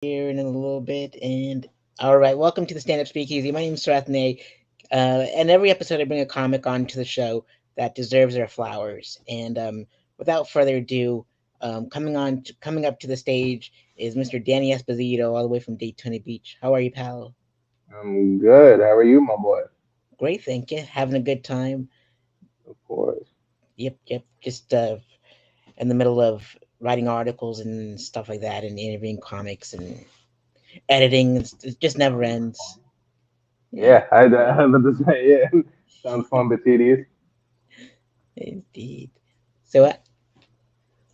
here in a little bit. And all right, welcome to the Stand Up Speakeasy. My name is Sareth Ney. And every episode, I bring a comic onto the show that deserves their flowers. And without further ado, coming up to the stage is Mr. Danny Esposito, all the way from Daytona Beach. How are you, pal? I'm good. How are you, my boy? Great, thank you. Having a good time. Of course. Yep. Just in the middle of writing articles and stuff like that, and interviewing comics and editing. It just never Sounds ends. fun. Yeah, I was about to say, yeah. Sounds fun but tedious. indeed. So,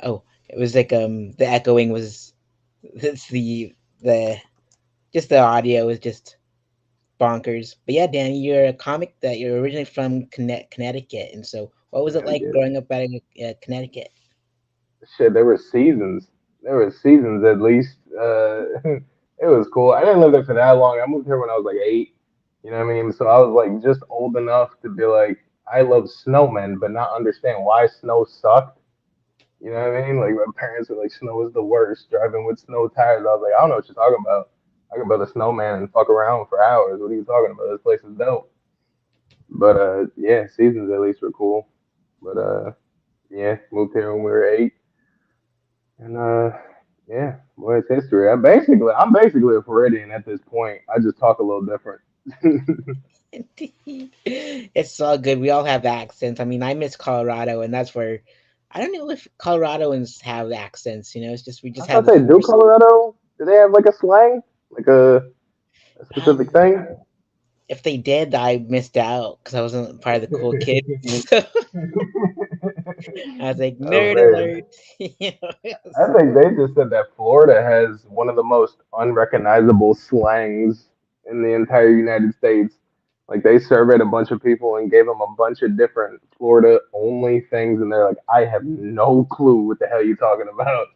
oh, it was like the echoing was it's the just the audio was just bonkers. But yeah, Danny, you're a comic that you're originally from Connecticut, and so what was it like Connecticut. growing up out in Connecticut? Shit, there were seasons. There were seasons at least. It was cool. I didn't live there for that long. I moved here when I was like 8. You know what I mean? So I was like just old enough to be like, I love snowmen, but not understand why snow sucked. You know what I mean? Like my parents were like, snow is the worst. Driving with snow tires. I was like, I don't know what you're talking about. I can build a snowman and fuck around for hours. What are you talking about? This place is dope. But yeah, seasons at least were cool. But yeah, moved here when we were 8, and yeah, boy, it's history. I'm basically a Floridian at this point. I just talk a little different. It's all good. We all have accents. I mean, I miss Colorado, and that's where I don't know if Coloradoans have accents. It's just we I just have thought the they do force. Colorado. Do they have like a slang, like a specific Um, thing? if they did, I missed out because I wasn't part of the cool kids. So I was like, Oh nerd man. alert. It I was- think they just said that Florida has one of the most unrecognizable slangs in the entire United States. Like they surveyed a bunch of people and gave them a bunch of different Florida only things, and they're like, I have no clue what the hell you're talking about.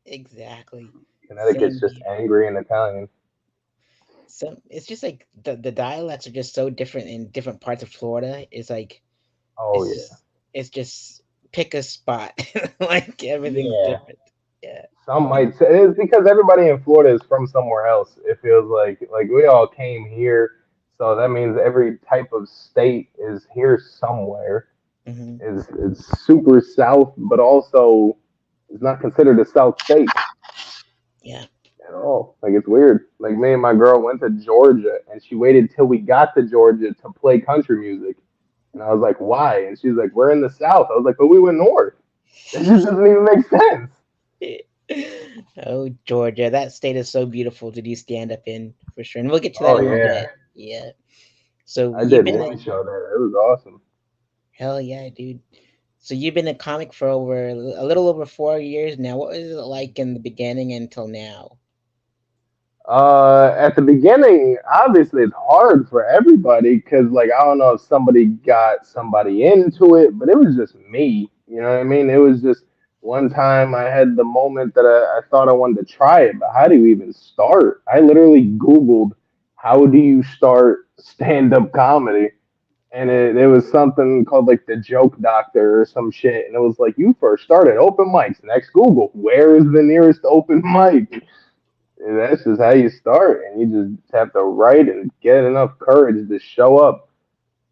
exactly. Connecticut's Same just here. angry and Italian. So it's just like the dialects are just so different in different parts of Florida. It's like Oh it's yeah. just it's just pick a spot. Like everything's Yeah. different. Yeah. Some might say it's because everybody in Florida is from somewhere else. It feels like we all came here, so that means every type of state is here somewhere. Hmm. Is super south, but also is not considered a south state Yeah. at all. Like it's weird. Like me and my girl went to Georgia, and she waited till we got to Georgia to play country music, and I was like, "Why?" And she's like, "We're in the south." I was like, "But we went north." It just doesn't even make sense. Oh, Georgia, that state is so beautiful to do stand up in for sure, and we'll get to that Oh in a little yeah, bit. Yeah. So I you've did been one show there. It was awesome. hell yeah, dude. So you've been a comic for over a little over 4 years now. What was it like in the beginning until now? At the beginning, obviously it's hard for everybody because, like, I don't know if somebody got somebody into it, but it was just me. You know what I mean? It was just one time I had the moment that I thought I wanted to try it, but how do you even start? I literally Googled, how do you start stand up comedy? And it was something called like the Joke Doctor or some shit. And it was like, you first started open mics. Next Google, where is the nearest open mic? And that's just how you start, and you just have to write and get enough courage to show up.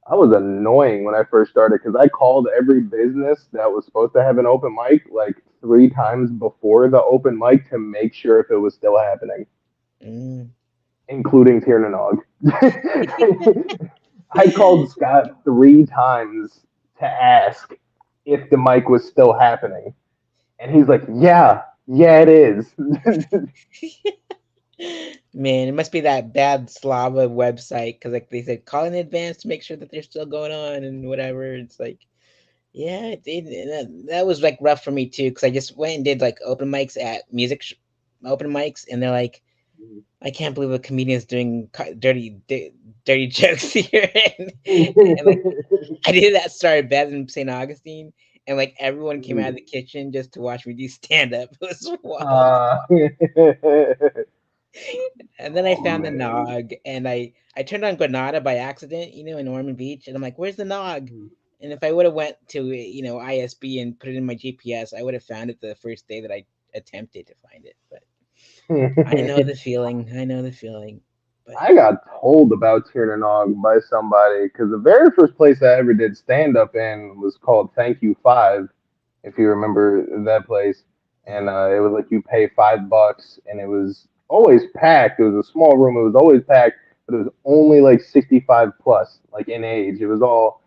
I was annoying when I first started because I called every business that was supposed to have an open mic like 3 times before the open mic to make sure if it was still happening, Mm. including Tiernanog. I called Scott 3 times to ask if the mic was still happening, and he's like, "Yeah, yeah, it is." Man, it must be that bad Slava website because, like, they said, call in advance to make sure that they're still going on and whatever. It's like, yeah, that was like rough for me too because I just went and did like open mics at open mics, and they're like, I can't believe a comedian's doing dirty jokes here, and like I did that started Beth in St. Augustine, and like everyone came out of the kitchen just to watch me do stand up. It was wild. Uh, And then I oh found the man. Nog, and I turned on Granada by accident, in Ormond Beach, and I'm like, "Where's the Nog?" And if I would have went to ISB and put it in my GPS, I would have found it the first day that I attempted to find it. But I know the feeling. I know the feeling. But I got told about Tiernanog by somebody because the very first place I ever did stand up in was called Thank You Five, if you remember that place. And it was like you pay $5, and it was always packed. It was a small room. It was always packed, but it was only like 65 plus, like in age. It was all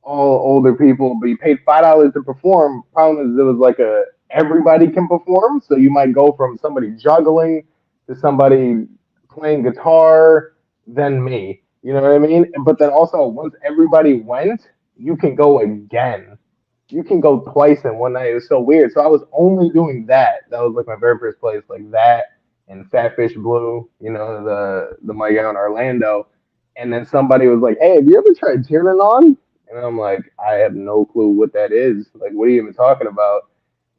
older people, but you paid $5 to perform. Problem is, it was like a everybody can perform, so you might go from somebody juggling to somebody playing guitar, then me. You know what I mean? But then also, once everybody went, you can go again. You can go twice in one night. It was so weird. So I was only doing that. That was like my very first place, like that and Fatfish Blue. You know, the mic out in Orlando. And then somebody was like, "Hey, have you ever tried Tiernan on?" And I'm like, I have no clue what that is. Like, what are you even talking about?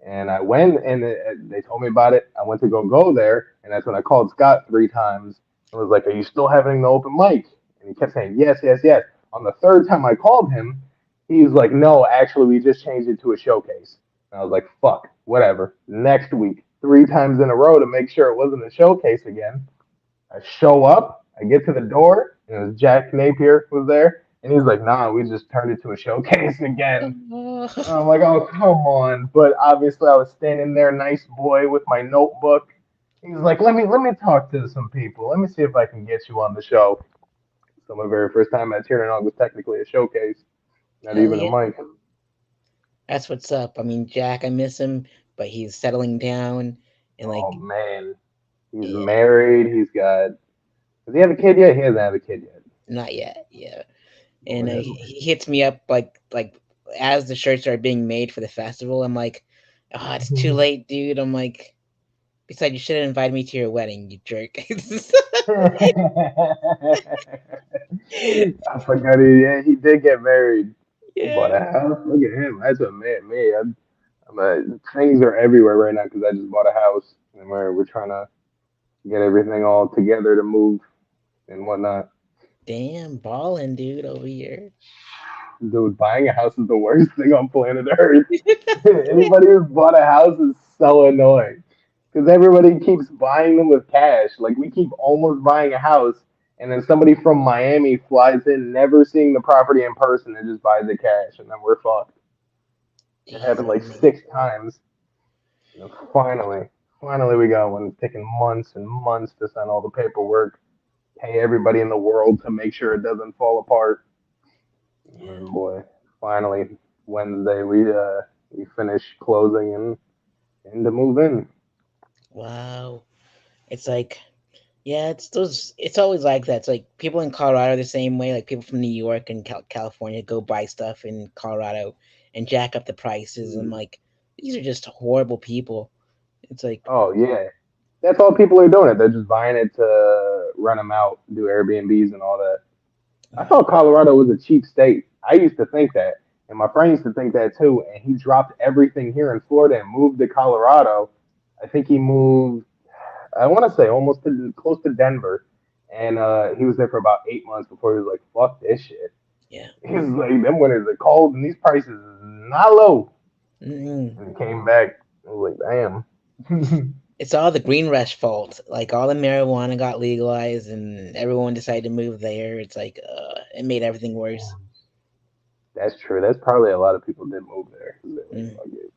And I went and they told me about it. I went to go there, and that's when I called Scott 3 times. I was like, "Are you still having the open mic?" And he kept saying, "Yes, yes, yes." On the third time I called him, he's like, "No, actually, we just changed it to a showcase." And I was like, "Fuck, whatever." Next week, 3 times in a row to make sure it wasn't a showcase again. I show up, I get to the door, and it was Jack Napier was there, and he's like, "Nah, we just turned it to a showcase again." And I'm like, "Oh, come on!" But obviously, I was standing there, nice boy, with my notebook. He's like, "Let me talk to some people. Let me see if I can get you on the show." So my very first time at Tiernan was technically a showcase, not hell even a yeah, mic. that's what's up. I mean, Jack, I miss him, but he's settling down and Oh like, man, he's yeah, married. He's got. Does he have a kid yet? He doesn't have a kid yet. not yet. Yeah, and Whatever. he hits me up like as the shirts are being made for the festival. I'm like, oh, it's too late, dude. I'm like, besides, you should have invited me to your wedding, you jerk. I forgot he, yeah, he did get married. He bought Yeah, a house. Look at him. That's what made me. Things are everywhere right now because I just bought a house and we're trying to get everything all together to move and whatnot. damn, balling, dude, over here. Dude, buying a house is the worst thing on planet Earth. Anybody who's bought a house is so annoying because everybody keeps buying them with cash. Like we keep almost buying a house, and then somebody from Miami flies in, never seeing the property in person, and just buys the cash, and then we're fucked. It Damn, happened like man. 6 times. Finally, we got one. It's taken months and months to sign all the paperwork, pay everybody in the world to make sure it doesn't fall apart. And boy, finally Wednesday we finish closing and to move in. Wow. It's like, yeah, it's those. It's always like that. It's like people in Colorado are the same way. Like people from New York and California go buy stuff in Colorado and jack up the prices. I'm Mm. like, these are just horrible people. It's like, Oh yeah, that's all people are doing. It. They're just buying it to rent them out, do Airbnbs and all that. I wow, thought Colorado was a cheap state. I used to think that, and my friend used to think that too. And he dropped everything here in Florida and moved to Colorado. I think he moved. I want to say almost close to Denver, and he was there for about 8 months before he was like, "Fuck this shit." yeah. He's like, "Them winters are cold, and these prices is not low." Mm. And he came back. I was like, "Damn." It's all the Green Rush fault. Like all the marijuana got legalized and everyone decided to move there. It's like, it made everything worse. That's true. That's probably a lot of people did move there. They're like, Mm. fuck it.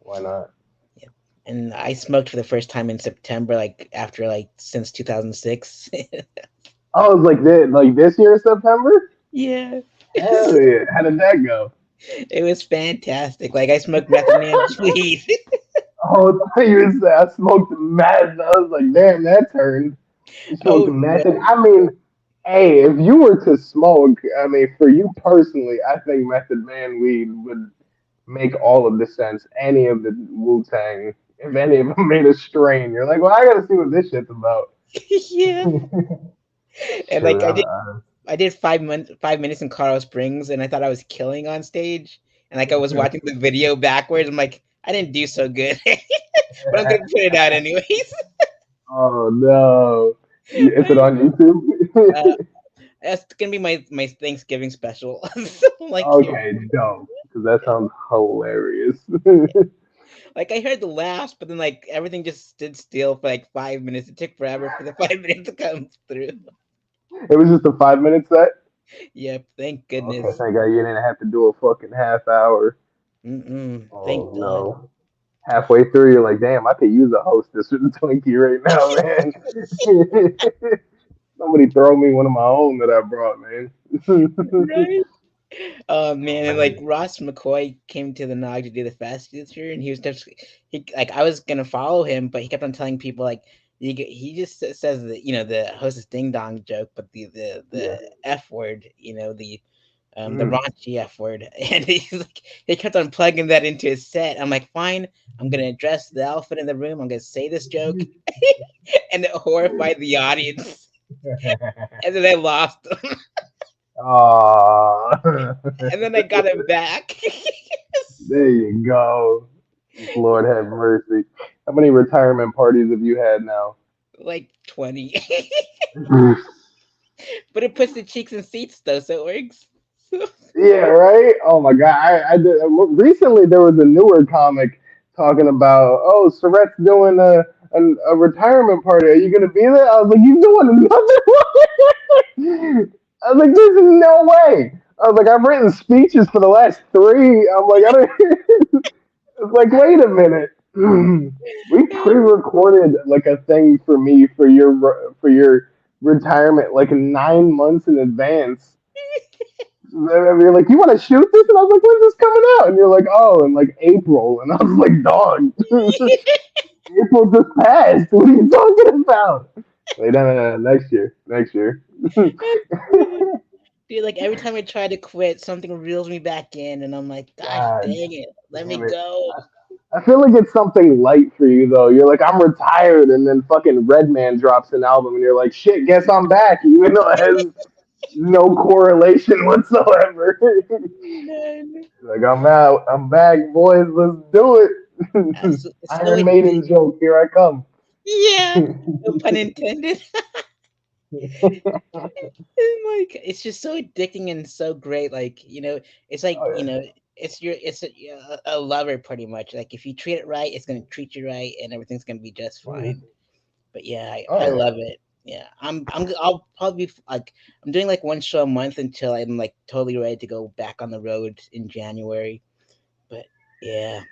Why not? Yep. And I smoked for the first time in September, like after like since 2006. Oh, it's like this year, September? Yeah. Hell yeah. How did that go? It was fantastic. Like I smoked method man weed. Oh, I thought you would say I smoked meth. I was like, damn, that turned. You smoked Oh meth. no. And I mean, hey, if you were to smoke, I mean, for you personally, I think Method Man weed would make all of the sense. Any of the Wu Tang, if any of them made a strain, you're like, well, I gotta see what this shit's about. Yeah. And True. like I did 5 minutes in Colorado Springs and I thought I was killing on stage. And like I was watching the video backwards. I'm like, I didn't do so good. But I'm gonna put it out anyways. Oh no. Is it on uh, YouTube? that's gonna be my Thanksgiving special. So I'm like, here. Okay, dope. Because that sounds hilarious. Like I heard the laughs, but then like everything just stood still for like 5 minutes. It took forever for the 5 minutes to come through. It was just a 5 minute set. Yep, thank Okay, goodness. thank God you didn't have to do a fucking half hour. Mm-mm. Oh Thank God. no. Halfway through, you're like, damn, I could use a hostess with a Twinkie right now, man. Somebody throw me one of my own that I brought, man. Right. Oh Oh man, and like man. Ross McCoy came to the Nog to do the fast this year, and he was just he like I was gonna follow him, but he kept on telling people like he just says the the hostess ding dong joke, but the Yeah. F word, the Mm. raunchy F word, and he's like he kept on plugging that into his set. I'm like, fine, I'm gonna address the elephant in the room. I'm gonna say this joke, and it horrified the audience, and then I lost him, Oh, and then I got him back. there you go. Lord have mercy. How many retirement parties have you had now? Like 20. But it puts the cheeks in seats though, so it works. So, Yeah, right. Oh my god, I did, recently there was a newer comic talking about Sareth's doing a retirement party. Are you gonna be there? I was like, you doing another one? I was like, there's no way. I was like, I've written speeches for the last three. I'm like, I don't. It's like, wait a minute. We pre-recorded like a thing for me for your retirement like 9 months in advance. And you're like, you want to shoot this? And I was like, when's this coming out? And you're like, oh, in like April. And I was like, dog, April just passed. What are you talking about? Wait, no, next year, next year. dude, like every time I try to quit, something reels me back in, and I'm like, gosh God dang it, let me damn it. go. I feel like it's something light for you though. You're like, I'm retired, and then fucking Redman drops an album, and you're like, shit, guess I'm back, even though it has no correlation whatsoever. None. Like, I'm out, I'm back, boys, let's do it. It's so Iron Maiden addicting. joke, here I come. Yeah, no pun intended. Oh my God, it's just so addicting and so great. Like it's like Oh yeah. it's a lover pretty much. Like if you treat it right, it's gonna treat you right, and everything's gonna be just fine. Mhm. But yeah, Oh I yeah. love it. Yeah, I'll probably like I'm doing like one show a month until I'm like totally ready to go back on the road in January. But yeah,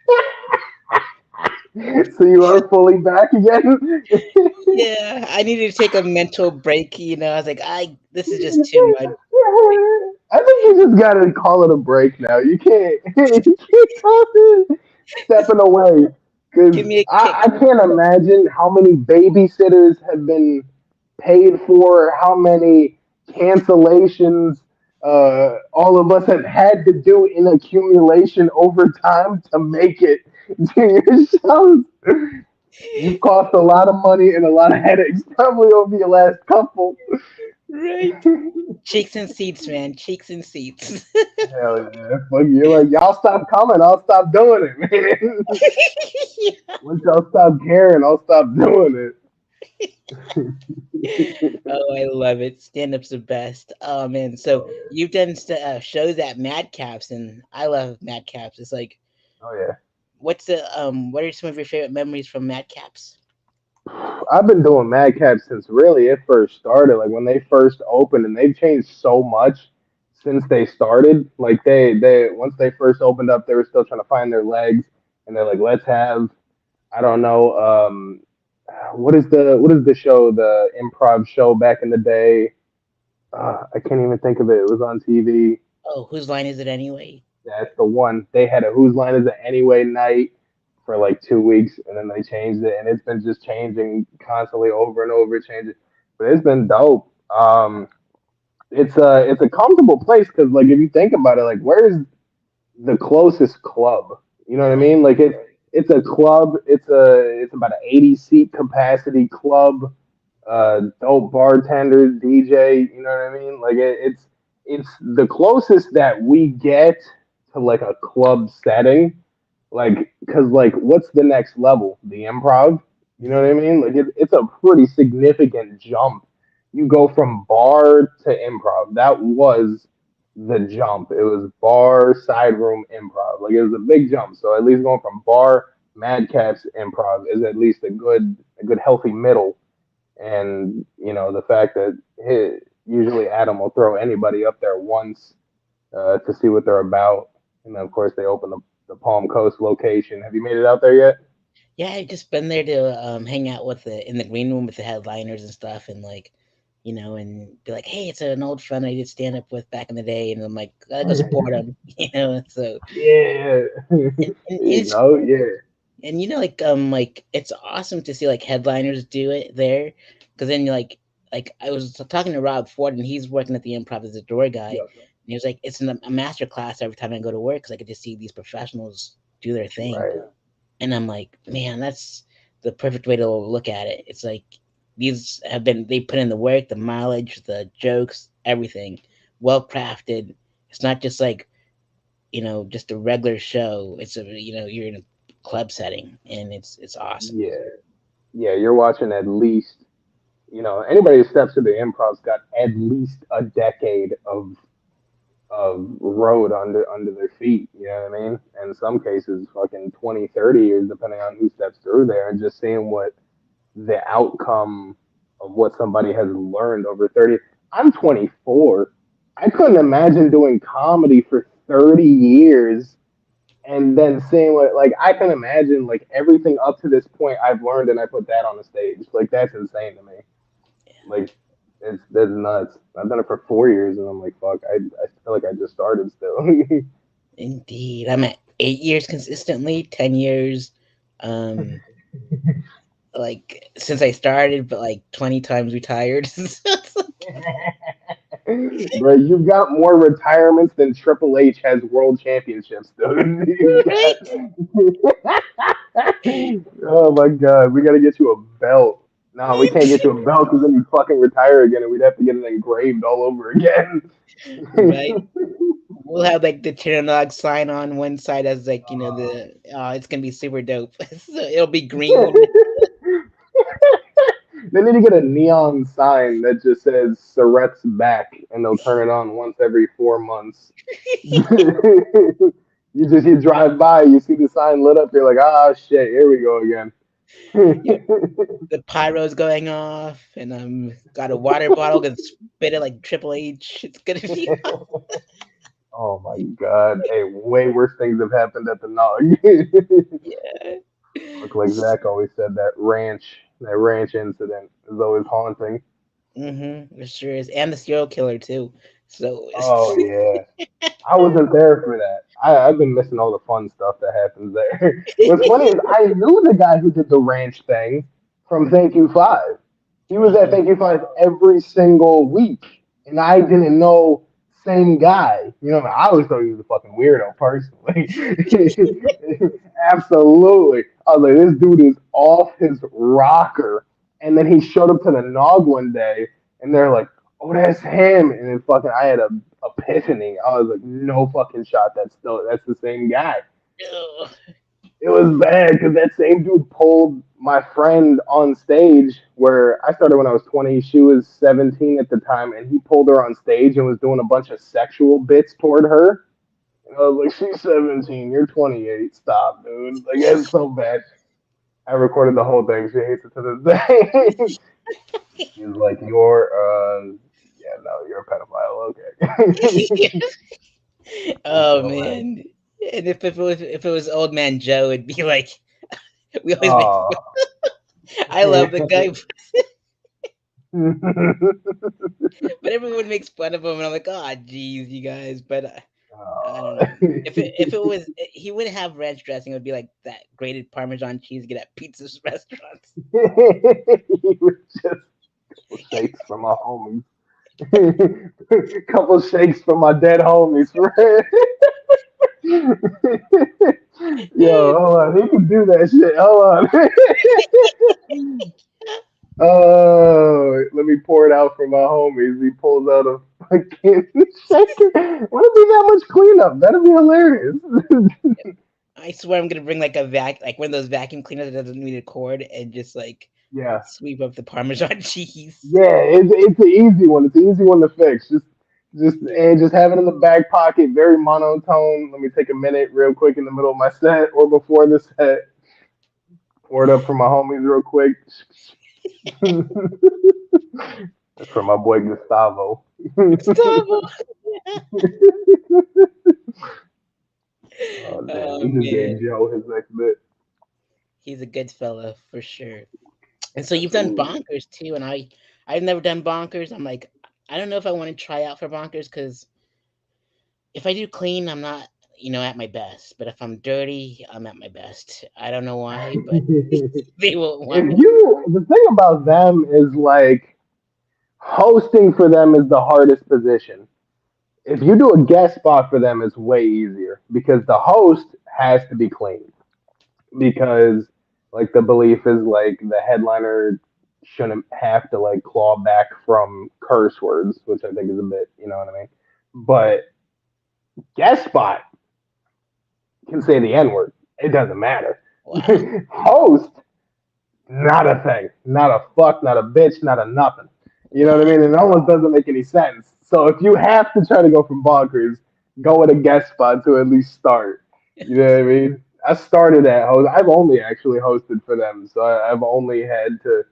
So you are fully back again? yeah, I needed to take a mental break. I was like, I this is just too much. I think you just gotta call it a break now. You can't, you can't call it stepping away because Give me a kick. I can't imagine how many babysitters have been paid for, how many cancellations all of us have had to do in accumulation over time to make it to your shows. You've cost a lot of money and a lot of headaches probably over your last couple. Right. Cheeks and seats, man. Cheeks and seats. Hell yeah. Fuck, you're like, y'all stop coming, I'll stop doing it, man. Yeah. Once y'all stop caring, I'll stop doing it. Oh, I love it. Stand up's the best. Oh man. So Oh yeah. you've done shows at Madcaps, and I love Madcaps. It's like, Oh yeah. what are some of your favorite memories from Madcaps? I've been doing Madcap since really it first started. Like when they first opened, and they've changed so much since they started. Like they once they first opened up, they were still trying to find their legs, and they're like, let's have I don't know, what is the show, the improv show back in the day? I can't even think of it. It was on TV. Oh, whose line is it anyway? That's the one. They had a Whose Line Is It Anyway night for like 2 weeks, and then they changed it, and it's been just changing constantly over and over, changing. But it's been dope. It's a comfortable place because like if you think about it, like where's the closest club? You know what I Right. mean? Like it's a club. It's about an 80 seat capacity club. Dope bartenders, DJ. You know what I mean? Like it's the closest that we get to like a club setting. Like, cause like, what's the next level? The improv. You know what I Hmm. mean? Like it's a pretty significant jump. You go from bar to improv. That was the jump. It was bar, side room, improv. Like it was a big jump. So at least going from bar Madcap's improv is at least a good healthy middle, and the fact that usually Adam will throw anybody up there once to see what they're about, and then of course they open the Palm Coast location. Have you made it out there yet? Yeah, I've just been there to hang out with the in the green room with the headliners and stuff, and like, and be like, hey, it's an old friend I did stand up with back in the day, and I'm like, gotta go support him, So Yeah, and it's yeah, like it's awesome to see like headliners do it there, because then like I was talking to Rob Ford, and he's working at the Improv as a door guy, yeah, and he was like, it's a master class every time I go to work because I get to see these professionals do their thing. right, And I'm like, man, that's the perfect way to look at it. It's like these have been they put in the work, the mileage, the jokes, everything, well crafted. It's not just like just a regular show. It's a you're in a club setting, and it's awesome. yeah, yeah. You're watching at least, anybody who steps to the improv's got at least a decade of road under their feet. You know what I mean? And in some cases, fucking 20, 30 years, depending on who steps through there, and just seeing what the outcome of what somebody has learned over 30. I'm 24. I couldn't imagine doing comedy for 30 years and then seeing what, like, I can imagine, like, everything up to this point I've learned and I put that on the stage. Like, that's insane to me. Like, that's nuts. I've done it for 4 years and I'm like, fuck, I feel like I just started still. Indeed, I'm at 8 years consistently, 10 years, um, like since I started, but like 20 times retired. So it's like, Bro, you've got more retirements than Triple H has world championships, dude. You've right? got... oh my god, we gotta get you a belt. No, we can't get you a belt because then you fucking retire again, and we'd have to get it engraved all over again. Right. We'll have like the Terranog sign on one side as like the it's gonna be super dope. So it'll be green. They need to get a neon sign that just says Sareth's back, and they'll turn it on once every 4 months. You drive by, you see the sign lit up, you're like, ah, shit, here we go again. Yeah, the pyro's going off, and got a water bottle gonna spit it like Triple H. It's gonna be Oh my god! Hey, way worse things have happened at the Nog. yeah. Look, like Zach always said, that ranch incident is always haunting. It sure is, and the serial killer too. So Oh yeah, I wasn't there for that. I've been missing all the fun stuff that happens there. What's funny is I knew the guy who did the ranch thing from Thank You Five. He was at oh, Thank You Five every single week, and I didn't know same guy. I always thought he was a fucking weirdo personally. Absolutely, I was like, this dude is off his rocker. And then he showed up to the Nog one day, and they're like, "Oh, that's him!" And then fucking, I had a epiphany. I was like, "No fucking shot. That's the same guy." ugh. It was bad because that same dude pulled my friend on stage where I started when I was 20. She was 17 at the time, and he pulled her on stage and was doing a bunch of sexual bits toward her. And I was like, she's 17, you're 28. Stop, dude. Like, it's so bad. I recorded the whole thing. She hates it to this day. She's like, yeah, no, you're a pedophile. Okay. Oh So bad. man. And if it was old man Joe, it'd be like we always make Oh. I love the guy, but everyone makes fun of him, and I'm like, oh, geez, you guys. But I don't know. If it was, he would have ranch dressing. It would be like that grated Parmesan cheese you get at pizza restaurants. He was just couple shakes from my homies. Couple shakes from my dead homies. Yo, hold on. He can do that shit. Hold on. Oh, let me pour it out for my homies. He pulls out a fucking shaker. Wouldn't be that much cleanup. That'd be hilarious. I swear I'm gonna bring like like one of those vacuum cleaners that doesn't need a cord, and just like Yeah. sweep up the Parmesan cheese. Yeah, it's an easy one. It's an easy one to fix. Just have it in the back pocket, very monotone. Let me take a minute real quick in the middle of my set or before the set. Pour it up for my homies real quick. That's for my boy Gustavo. Gustavo. Oh damn, Oh we just man, gave Joe his next bit. he's a good fella for sure. And so you've done Absolutely. bonkers too, and I've never done bonkers. I'm like, I don't know if I want to try out for bonkers because if I do clean, I'm not, at my best. But if I'm dirty, I'm at my best. I don't know why, but they won't want If me. you, the thing about them is like hosting for them is the hardest position. If you do a guest spot for them, it's way easier because the host has to be clean. Because like the belief is like the headliner shouldn't have to like claw back from curse words, which I think is a bit, you know what I mean? But guest spot can say the N word. It doesn't matter. Wow. Host, not a thing. Not a fuck, not a bitch, not a nothing. You know what I Wow. mean? And it almost doesn't make any sense. So if you have to try to go from bonkers, go with a guest spot to at least start. You know what I mean? I started at host. I've only actually hosted for them, so I've only had to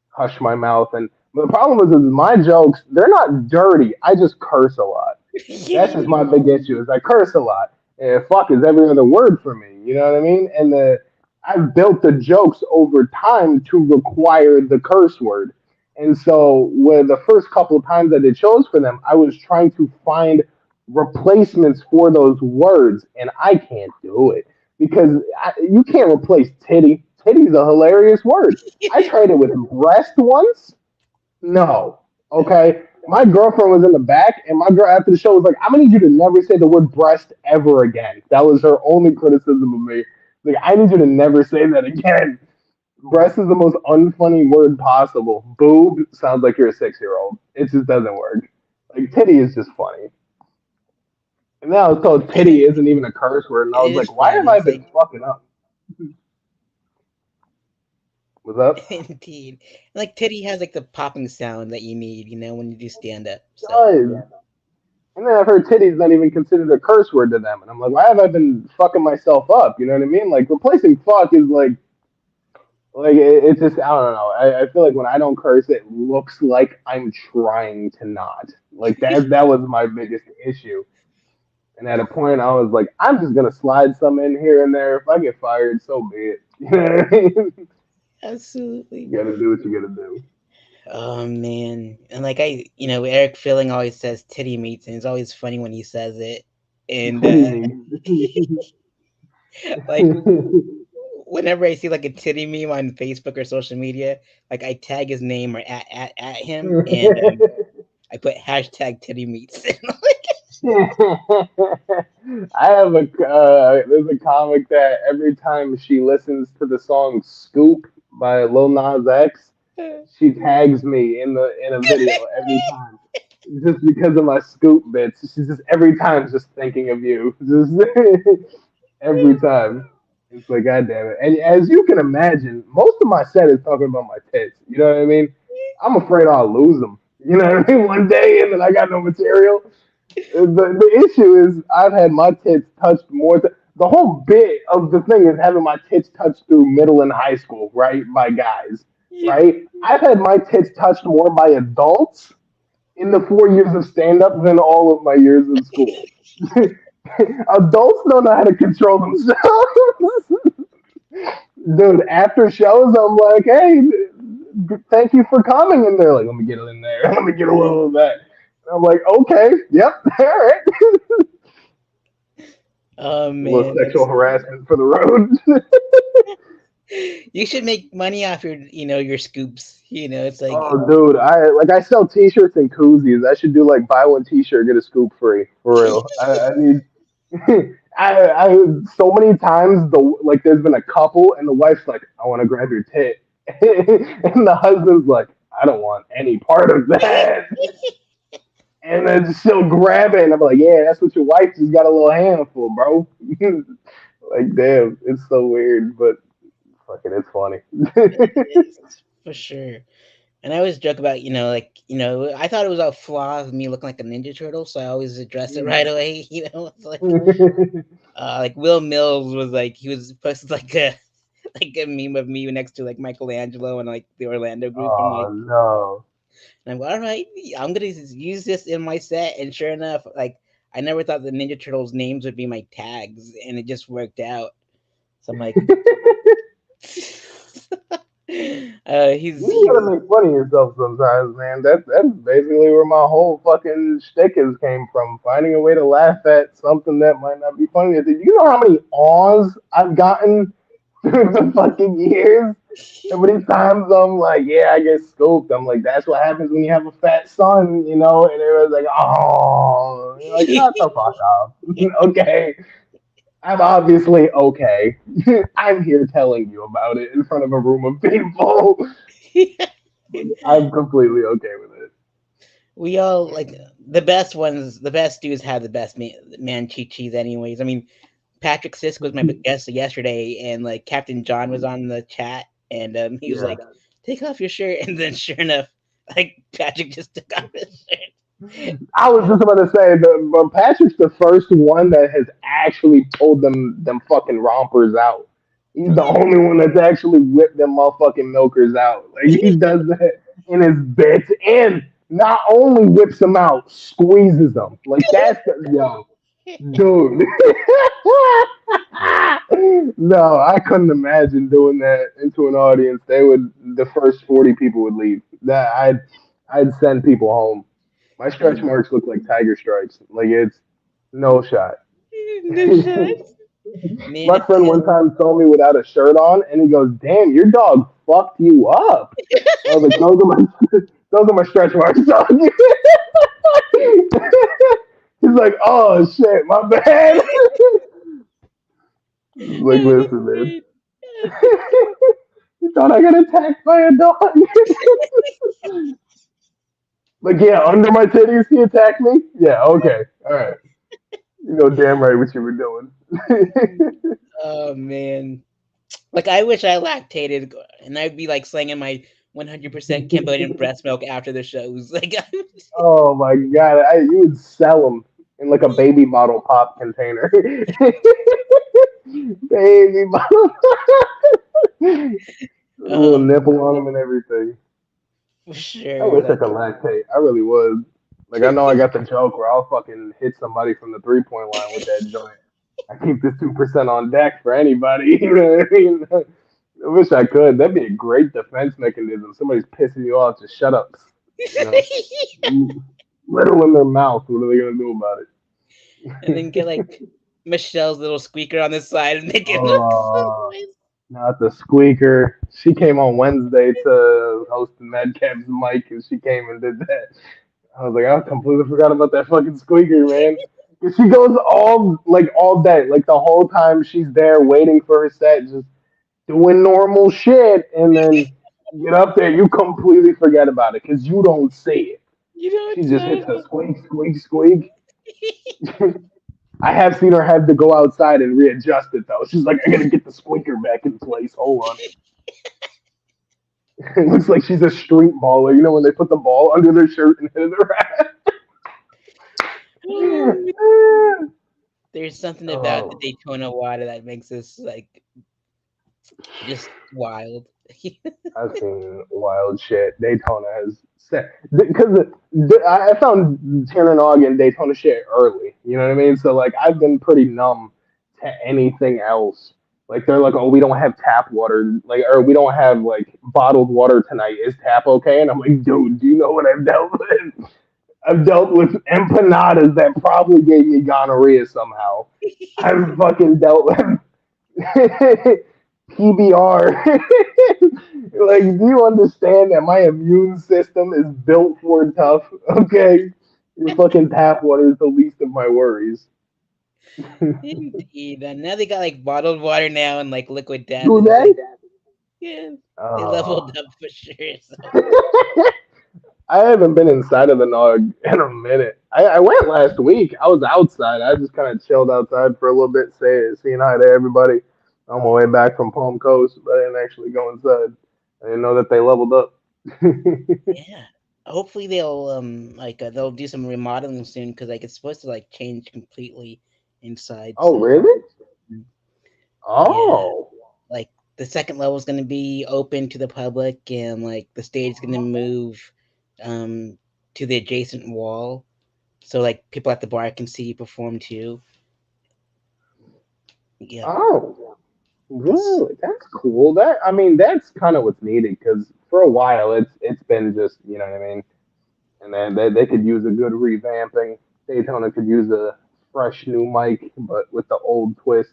hush my mouth. And but the problem is my jokes, they're not dirty. I just curse a lot. Yeah, That's you just do. my big issue is I curse a lot. And fuck is every other word for me. You know what I mean? And I've built the jokes over time to require the curse word. And so with the first couple of times I did shows for them, I was trying to find replacements for those words, and I can't do it because you can't replace titty. Titty's a hilarious word. I tried it with breast once. No. Okay. My girlfriend was in the back, and my girl after the show was like, "I'm gonna need you to never say the word breast ever again." That was her only criticism of me. Like, I need you to never say that again. Breast is the most unfunny word possible. Boob sounds like you're a 6 year old. It just doesn't work. Like titty is just funny. And then I was told And titty isn't even a curse word, and I it was is like, why have funny. I It's been like, fucking up? What's up? indeed. Like Titty has like the popping sound that you need, when you do stand up. So Does. And then I've heard titties not even considered a curse word to them. And I'm like, why have I been fucking myself up? You know what I mean? Like replacing fuck is like it's just I don't know. I feel like when I don't curse, it looks like I'm trying to not. Like that was my biggest issue. And at a point, I was like, I'm just gonna slide some in here and there. If I get fired, so be it. You know what I mean? absolutely. You gotta do what you gotta do. Oh man. And like Eric Filling always says titty meats, and it's always funny when he says it. And Titty me. like whenever I see like a titty meme on Facebook or social media, like I tag his name or at him, and I put hashtag titty meats. I have a there's a comic that every time she listens to the song "Scoop" by Lil Nas X, she tags me in a video every time, just because of my Scoop bits. She's just every time just thinking of you, just every time. It's like God damn it! And as you can imagine, most of my set is talking about my tits. You know what I mean? I'm afraid I'll lose them. You know what I mean? One day, and then I got no material. The issue is I've had my tits touched more. The whole bit of the thing is having my tits touched through middle and high school, right, by guys, Yeah. right? I've had my tits touched more by adults in the 4 years of stand up than all of my years in school. Adults don't know how to control themselves. Dude, after shows, I'm like, hey, thank you for coming. And they're like, let me get it in there. Let me get a little of that. And I'm like, okay, yep, all right. Oh A little man, sexual that's harassment for the road. you should make money off your scoops. It's like Oh, dude, I sell T-shirts and koozies. I should do like buy one T-shirt, get a scoop free for real. I need. I so many times there's been a couple and the wife's like, I want to grab your tit, and the husband's like, I don't want any part of that. And then she'll grab it, and I'm like, yeah, that's what your wife just got a little handful, bro. Like, damn, it's so weird, but fucking, it's funny. it is for sure. And I always joke about, I thought it was a flaw of me looking like a Ninja Turtle, so I always address it right away. It's like Will Mills was like he was posted like like a meme of me next to like Michelangelo and like the Orlando group. I'm Oh like, no. and I'm like, all right, I'm gonna use this in my set. And sure enough, like I never thought the Ninja Turtles names would be my tags, and it just worked out. So I'm like, You he's gotta make fun of yourself sometimes, man. That's basically where my whole fucking shtick has came from. Finding a way to laugh at something that might not be funny. Do you know how many awes I've gotten through the fucking years? How many times I'm like, yeah, I get scooped. I'm like, that's what happens when you have a fat son, you know? And it was like, oh, you're like, shut the fuck up. Okay. I'm obviously okay. I'm here telling you about it in front of a room of people. I'm completely okay with it. we all like the best ones. The best dudes have the best man cheat anyways. I mean, Patrick Sisk was my guest yesterday, and like Captain John was on the chat, and he was Yeah. like, "Take off your shirt," and then sure enough, like Patrick just took off his shirt. I was just about to say, but Patrick's the first one that has actually pulled them fucking rompers out. He's the only one that's actually whipped them motherfucking milkers out. Like he does that in his bits, and not only whips them out, squeezes them. Like that's the yo, dude. No, I couldn't imagine doing that into an audience. They would the first 40 people would leave. That I'd send people home. My stretch marks look like tiger stripes. Like it's no shot. No shot, man. My It's friend one time saw me without a shirt on, and he goes, "Damn, your dog fucked you up." I was like, those are my stretch marks, dog." He's like, "Oh shit, my bad." Like, oh, listen, man. man. You thought I got attacked by a dog? Like, yeah, under my titties, he attacked me. Yeah, okay, all right. You know damn right what you were doing. Oh man, like I wish I lactated, and I'd be like slanging my 100% Cambodian breast milk after the shows. Like, Oh my god, you would sell them in like a baby bottle pop container. Baby bottle, a little um, nipple on them and everything. for I sure. wish I Like, could lactate. I really would. Like I know I got the joke where I'll fucking hit somebody from the 3 point line with that joint. I keep this 2% on deck for anybody. You know what I mean? I wish I could. That'd be a great defense mechanism. Somebody's pissing you off, just shut up. You know, little in their mouth. What are they gonna do about and then get it? like Michelle's little squeaker on the side and make it look so Oh, nice. not the squeaker. She came on Wednesday to host the Madcap's mic, and she came and did that. I was like, I completely forgot about that fucking squeaker, man. 'Cause she goes all day, like the whole time she's there waiting for her set, just doing normal shit, and then you get up there, you completely forget about it because you don't see it. You know She what's just funny? hits a squeak, squeak, squeak. I have seen her have to go outside and readjust it though. She's like, I gotta get the squeaker back in place. Hold on. It looks like she's a street baller. You know when they put the ball under their shirt and hit it Oh, man. around. There's something about the Oh, Daytona water that makes this like just wild. I've seen wild shit. Daytona has set because I found Terranog and Daytona shit early. You know what I mean? So like I've been pretty numb to anything else. Like they're like, oh, we don't have tap water, like, or we don't have like bottled water tonight. Is tap okay? And I'm like, dude, do you know what I've dealt with? I've dealt with empanadas that probably gave me gonorrhea somehow. I've fucking dealt with PBR. Like, do you understand that my immune system is built for tough? Okay, your fucking tap water is the least of my worries. Indeed. And now they got like bottled water now and like liquid death. Do And it's they? like, yeah, they leveled Oh. up for sure. So I haven't been inside of the Nog in a minute. I went last week. I was outside. I just kind of chilled outside for a little bit, saying hi to everybody on my way back from Palm Coast, but I didn't actually go inside. I didn't know that they leveled up. yeah. Hopefully they'll do some remodeling soon because like it's supposed to like change completely inside. Oh, So really? mm, yeah, Oh. like the second level is gonna be open to the public, and like the stage is gonna move um to the adjacent wall, so like people at the bar can see you perform too. Yep. Oh, Cause really? That's cool. That I mean, that's kind of what's needed because for a while it's been just what I mean, and then they could use a good revamping. Daytona could use a fresh new mic, but with the old twist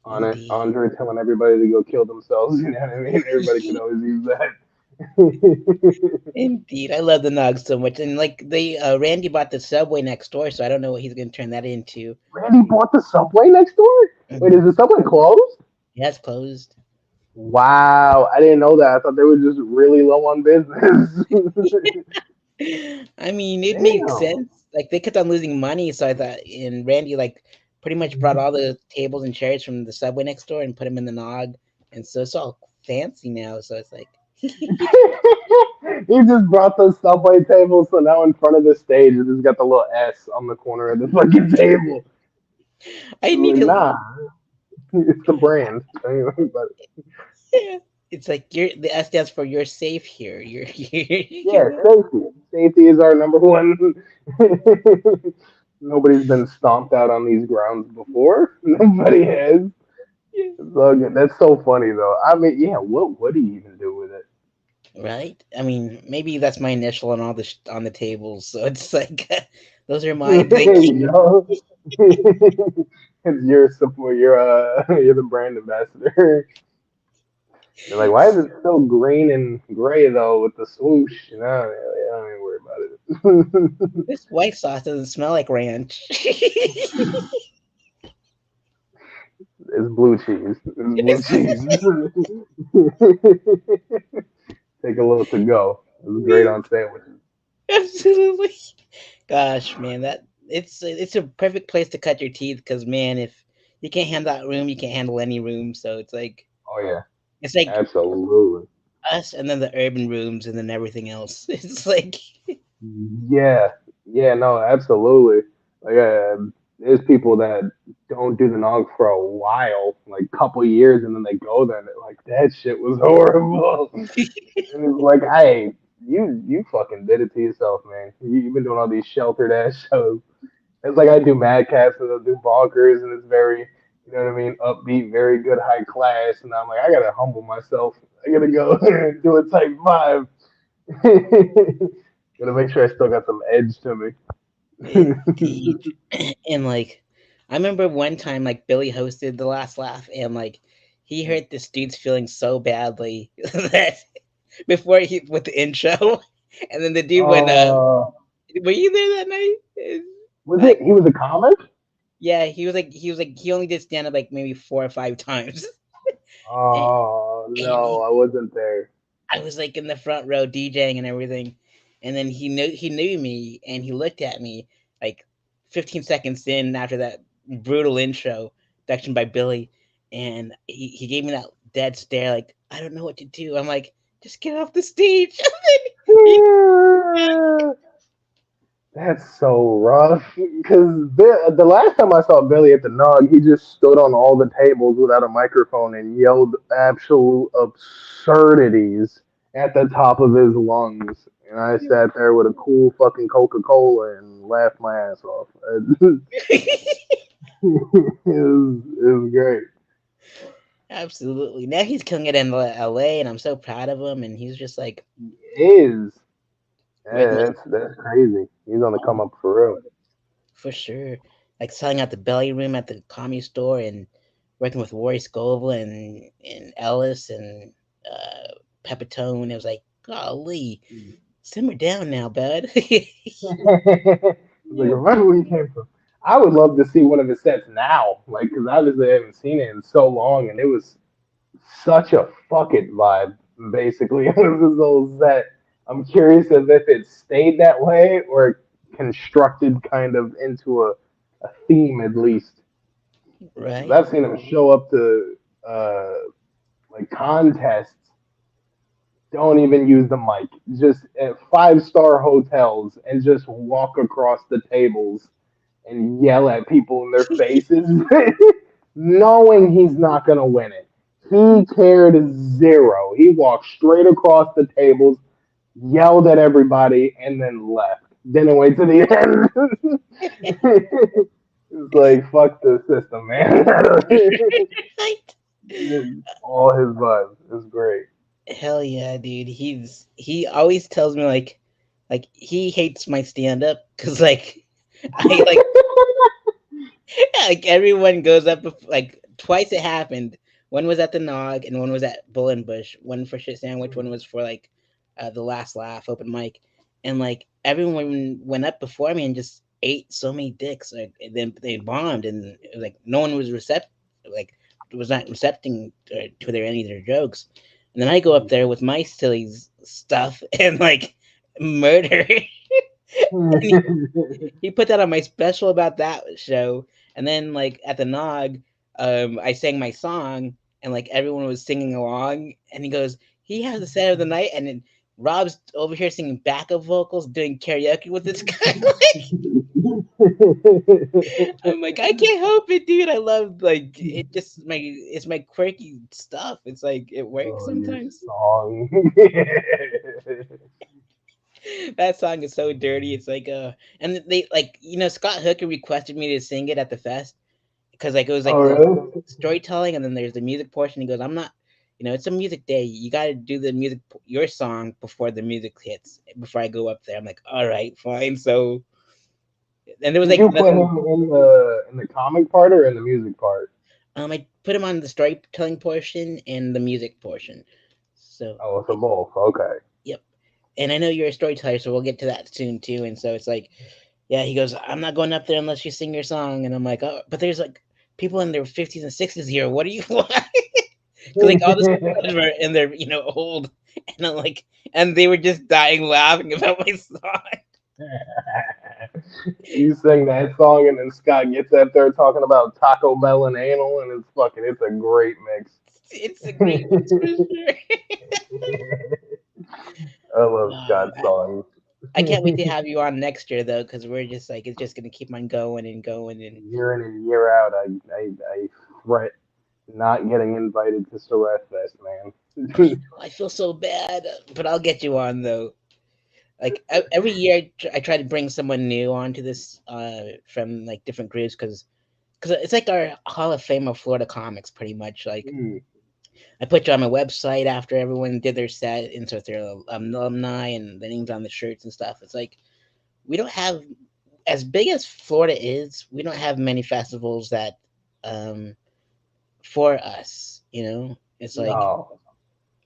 on it. indeed, Andre telling everybody to go kill themselves. You know what I mean? Everybody could always use that. indeed, I love the Nog so much, and like they Randy bought the subway next door, so I don't know what he's gonna turn that into. Randy bought the subway next door. Wait, is Mhm. the subway closed? It has closed. Wow, I didn't know that. I thought they were just really low on business. I mean, it makes Damn. sense. Like they kept on losing money, so I thought, and Randy like pretty much brought all the tables and chairs from the subway next door and put them in the Nog, and so it's all fancy now. So it's like, He just brought the subway table, so now in front of the stage, it just got the little S on the corner of the fucking table. I It's need like, to. nah, it's the brand. Anyway, but It's like you're the S stands for you're safe here. You yeah, can. safety. Safety is our number one. Nobody's been stomped out on these grounds before. Nobody has. It's all good. That's so funny though. I mean, yeah. What would he even do with it? Right? I mean, maybe that's my initial on all the on the tables. So it's like those are mine. Thank There you. you go. It's your support. You're the brand ambassador. They're like, why is it still green and gray though with the swoosh? I don't even worry about it. This white sauce doesn't smell like ranch. It's blue cheese. It's blue cheese. Take a little to go. It was great on sandwiches. Absolutely. Gosh, man, that it's a perfect place to cut your teeth because man, if you can't handle that room, you can't handle any room. So Oh yeah, it's like absolutely. us and then the urban rooms and then everything else. It's like Yeah, yeah, no, absolutely. Like, there's people that don't do the nog for a while, like couple years, and then they go there and they're like, that shit was horrible. And it's like, hey, you fucking did it to yourself, man. You've been doing all these sheltered ass shows. It's like I do Mad Cats and I do Bonkers, and it's very, what I mean, upbeat, very good, high class. And I'm like, I gotta humble myself. I gotta go and do a type five. Gotta make sure I still got some edge to me. indeed. And like I remember one time like Billy hosted the last laugh and like he hurt this dude's feelings so badly that before he with the intro and then the dude went uh, were you there that night? was it? Like He was a comic. yeah, he was like he only did stand up like maybe 4 or 5 times. And, Oh and no, I wasn't there. I was like in the front row DJing and everything. And then he knew me and he looked at me like 15 seconds in after that brutal intro introduction by Billy and he gave me that dead stare like I don't know what to do. I'm like, just get off the stage. He- That's so rough. Because the last time I saw Billy at the Nog, he just stood on all the tables without a microphone and yelled absolute absurdities at the top of his lungs. And I sat there with a cool fucking Coca Cola and laughed my ass off. It was great. Absolutely. Now he's killing it in LA and I'm so proud of him and he's just like It is. right Yeah, that's crazy. He's on the come up for real. for sure. Like selling out the belly room at the comedy store and working with Rory Scovel and Ellis and Pepitone. It was like, golly, simmer down now, bud. Like, remember where you came from? I would love to see one of his sets now, like, because obviously I haven't seen it in so long, and it was such a fuck it vibe, basically. It was this whole set. I'm curious as if it stayed that way or constructed kind of into a theme at least. Because Right? I've seen him show up to uh, like contests, don't even use the mic, just at 5-star hotels and just walk across the tables and yell at people in their faces, knowing he's not gonna win it. He cared zero. He walked straight across the tables, yelled at everybody, and then left. Didn't wait to the end. It's like fuck the system, man. Right? All his buzz. It's great. Hell yeah, dude. He always tells me like he hates my stand up because like I like everyone goes up like twice it happened. One was at the Nog and one was at Bull and Bush. One for shit sandwich. One was for like the last laugh open mic, and like everyone went up before me and just ate so many dicks. Like and then they bombed and it was like no one was like was not recepting to their any of their jokes. And then I go up there with my silly stuff and like murder. And he put that on my special about that show. And then like at the Nog, I sang my song and like everyone was singing along. And he goes, he has the set of the night, and then Rob's over here singing backup vocals, doing karaoke with this guy. I'm like, I can't help it, dude. I love like it. Just my it's my quirky stuff. It's like it works Oh, your sometimes. song. That song is so dirty. It's like and they like Scott Hooker requested me to sing it at the fest because like it was Oh, like the really? storytelling and then there's the music portion. He goes, I'm not, it's a music day. You got to do the music, your song before the music hits. Before I go up there, I'm like, all right, fine. So and there was Did like you put him nothing. in the comic part or in the music part? I put him on the storytelling portion and the music portion. So Oh, so both. Okay. yep. And I know you're a storyteller, so we'll get to that soon too. And so it's like, yeah, he goes, I'm not going up there unless you sing your song. And I'm like, oh, but there's like people in their 50s and 60s here. What do you want? Because like all the speakers were in their, old, and I'm like, and they were just dying laughing about my song. You sing that song and then Scott gets up there talking about Taco Bell and anal and it's a great mix. It's a great mix for sure. I love Uh, Scott's songs. I can't wait to have you on next year though, because we're just like it's just gonna keep on going and going and Year in and year out, I fret not getting invited to Sareth Fest, man. I feel so bad, but I'll get you on though. Like every year, I try to bring someone new onto this from like different groups because it's like our Hall of Fame of Florida comics, pretty much. Like Mm, I put you on my website after everyone did their set, insert their alumni and the names on the shirts and stuff. It's like we don't have as big as Florida is. We don't have many festivals that um for us. no.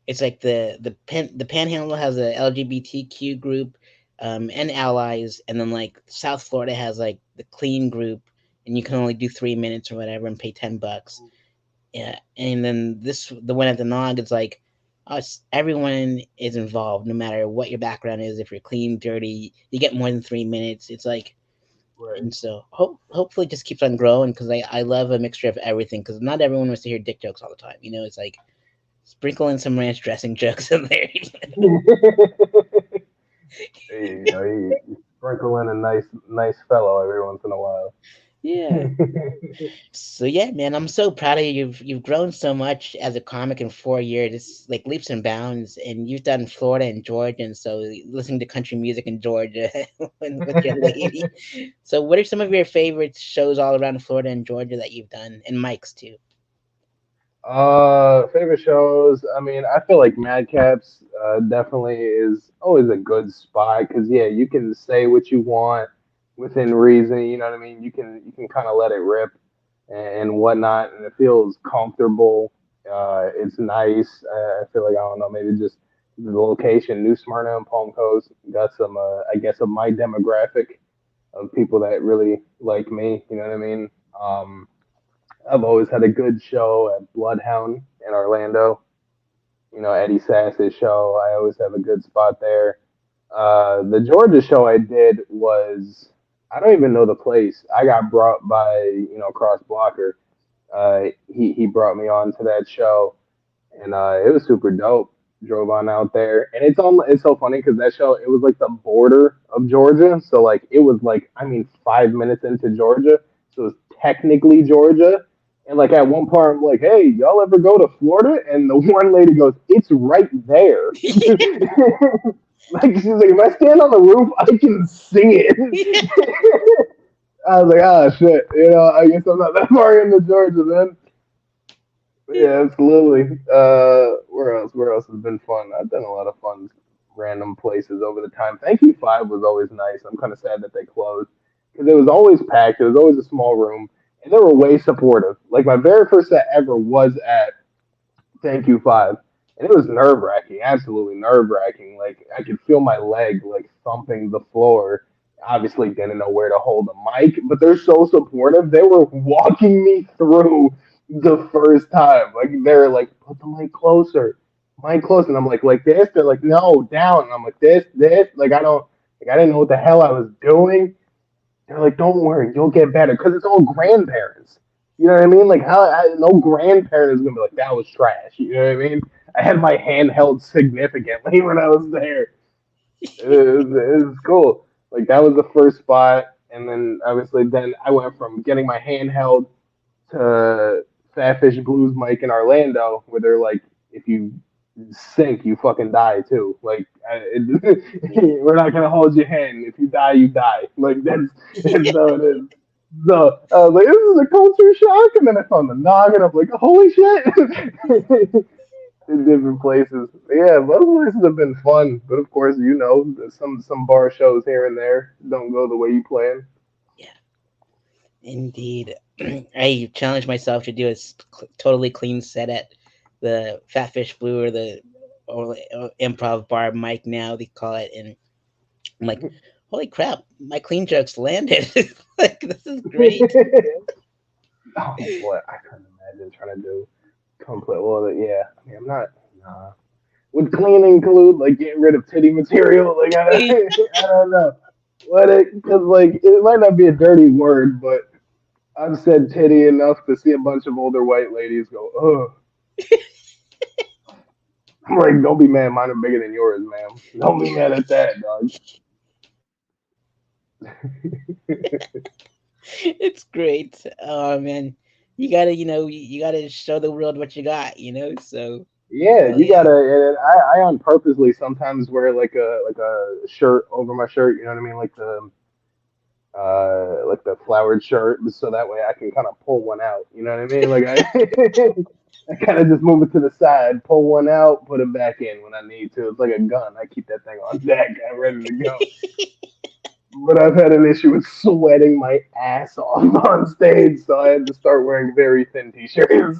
It's like the Panhandle has a LGBTQ group, and allies, and then like South Florida has like the clean group, and you can only do 3 minutes or whatever and pay $10. Yeah, and then the one at the Nog is like us. Everyone is involved, no matter what your background is. If you're clean, dirty, you get more than 3 minutes. It's like, Right. and so hopefully it just keeps on growing because I love a mixture of everything because not everyone wants to hear dick jokes all the time. It's like sprinkle in some ranch dressing jokes in there. You sprinkle in a nice fellow every once in a while. Yeah. So yeah, man, I'm so proud of you. You've grown so much as a comic in 4 years. It's like leaps and bounds, and you've done Florida and Georgia, and so listening to country music in Georgia with your lady. So, what are some of your favorite shows all around Florida and Georgia that you've done, and Mike's too? Favorite shows. I mean, I feel like Madcaps definitely is always a good spot because yeah, you can say what you want within reason. You know what I mean? You can kind of let it rip and whatnot, and it feels comfortable. It's nice. I feel like I don't know, maybe just the location, New Smyrna and Palm Coast, got some, I guess, of my demographic of people that really like me. You know what I mean? I've always had a good show at Bloodhound in Orlando. Eddie Sass's show. I always have a good spot there. The Georgia show I did was I don't even know the place. I got brought by Cross Blocker. He brought me on to that show, and it was super dope. Drove on out there, and It's so funny because that show it was like the border of Georgia, so like it was like I mean 5 minutes into Georgia, so it was technically Georgia, And like at one part, I'm like, "Hey, y'all ever go to Florida?" And the one lady goes, "It's right there." Like she's like, "If I stand on the roof, I can see it." I was like, "Ah, shit." I guess I'm not that far into Georgia then. But yeah, absolutely. Where else? Where else has been fun? I've done a lot of fun, random places over the time. Thank You Five was always nice. I'm kind of sad that they closed because it was always packed. It was always a small room, and they were way supportive. Like my very first set ever was at Thank You Five, and it was nerve wracking, absolutely nerve wracking. Like I could feel my leg like thumping the floor. Obviously, didn't know where to hold the mic, but they're so supportive. They were walking me through the first time. Like they're like, put the mic closer, and I'm like this. They're like, no, down. And I'm like this. Like I didn't know what the hell I was doing. They're like, don't worry, you'll get better because it's all grandparents. You know what I mean? Like, no grandparent is gonna be like, that was trash. You know what I mean? I had my hand held significantly when I was there. It was cool. Like that was the first spot, and then obviously then I went from getting my hand held to Fatfish Blues Mike in Orlando, where they're like, if you sink, you fucking die too. Like, we're not gonna hold your hand. If you die, you die. Like that's how it is. So I was like, this is a culture shock, and then I found the noggin. I'm like, holy shit! In different places. But yeah, most places have been fun, but of course, some bar shows here and there don't go the way you plan. Yeah, indeed. I challenged myself to do a totally clean set at the Fat Fish Blue or improv bar mic now they call it, and I'm like, holy crap, my clean jokes landed. Like this is great. Oh boy, I couldn't imagine trying to do complete. Well, yeah. I mean, I'm not. Nah. Would clean include like getting rid of titty material? Like I don't know. What it because like it might not be a dirty word, but I've said titty enough to see a bunch of older white ladies go, ugh. I'm like, don't be mad. Mine are bigger than yours, ma'am. Don't be mad at that, dog. It's great. Oh man, you gotta you gotta show the world what you got. So Yeah, hell you yeah. gotta. And I on purposely sometimes wear like a shirt over my shirt. You know what I mean? Like the flowered shirt, so that way I can kind of pull one out. You know what I mean? Like I kind of just move it to the side, pull one out, put it back in when I need to. It's like a gun. I keep that thing on deck, I'm ready to go. But I've had an issue with sweating my ass off on stage, so I had to start wearing very thin t-shirts.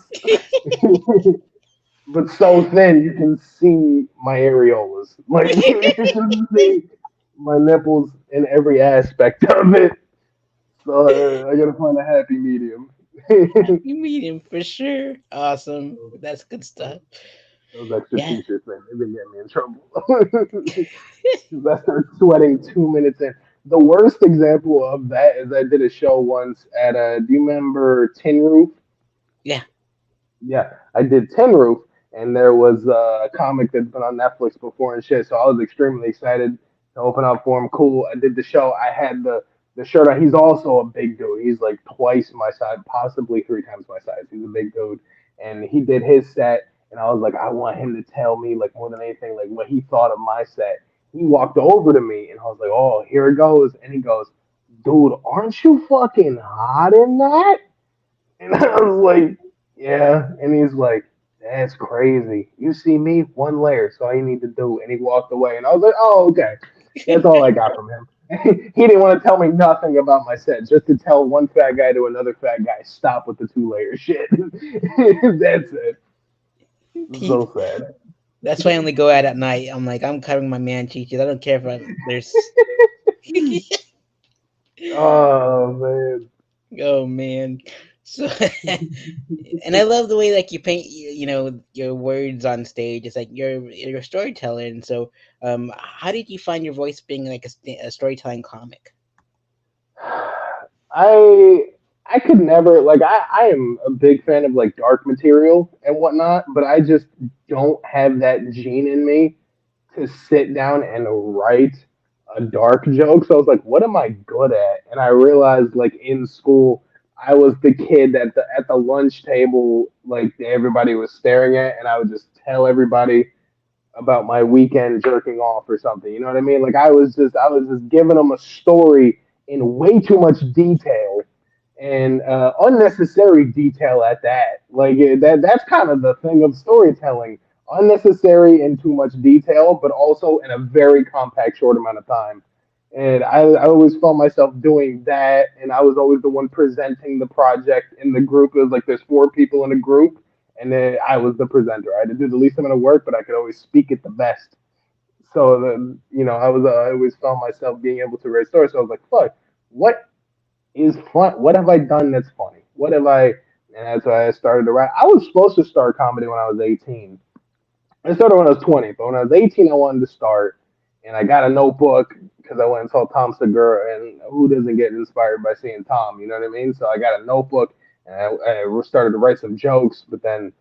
But so thin you can see my areolas. Like you can see my nipples in every aspect of it. So I gotta find a happy medium. You meet him for sure. Awesome. That's good stuff. Those extra Yeah. t-shirts, man, they've been getting me in trouble. Because I started sweating 2 minutes in. The worst example of that is I did a show once at do you remember Tin Roof? Yeah. Yeah, I did Tin Roof, and there was a comic that's been on Netflix before and shit. So I was extremely excited to open up for him. Cool. I did the show. I had the shirt on. He's also a big dude. He's like twice my size, possibly three times my size. He's a big dude, and he did his set. And I was like, I want him to tell me like more than anything like what he thought of my set. He walked over to me, and I was like, oh, here it goes. And he goes, dude, aren't you fucking hot in that? And I was like, yeah. And he's like, that's crazy. You see me, one layer, so all you need to do. And he walked away. And I was like, oh, okay. That's all I got from him. He didn't want to tell me nothing about my set, just to tell one fat guy to another fat guy, stop with the 2 layer shit. That's it. He, So sad. that's why I only go out at night. I'm like, I'm covering my man cheeches. I don't care if there's. Oh, man. Oh man. So and I love the way like you paint your words on stage. It's like you're a storyteller, and so how did you find your voice being like a storytelling comic? I I could never like I am a big fan of like dark material and whatnot, but I just don't have that gene in me to sit down and write a dark joke. So I was like, what am I good at? And I realized like in school I was the kid at the lunch table, like everybody was staring at, and I would just tell everybody about my weekend jerking off or something. You know what I mean? Like I was just giving them a story in way too much detail and unnecessary detail at that. Like that's kind of the thing of storytelling: unnecessary and too much detail, but also in a very compact, short amount of time. And I always felt myself doing that, and I was always the one presenting the project in the group. It was like there's four people in a group, and then I was the presenter. I had to do the least amount of work, but I could always speak it the best. So then, I always found myself being able to write stories. So I was like, fuck, what is fun? What have I done that's funny? What have I? And that's why I started to write. I was supposed to start comedy when I was 18. I started when I was 20, but when I was 18, I wanted to start, and I got a notebook because I went and saw Tom Segura, and who doesn't get inspired by seeing Tom? You know what I mean? So I got a notebook, and I started to write some jokes, but then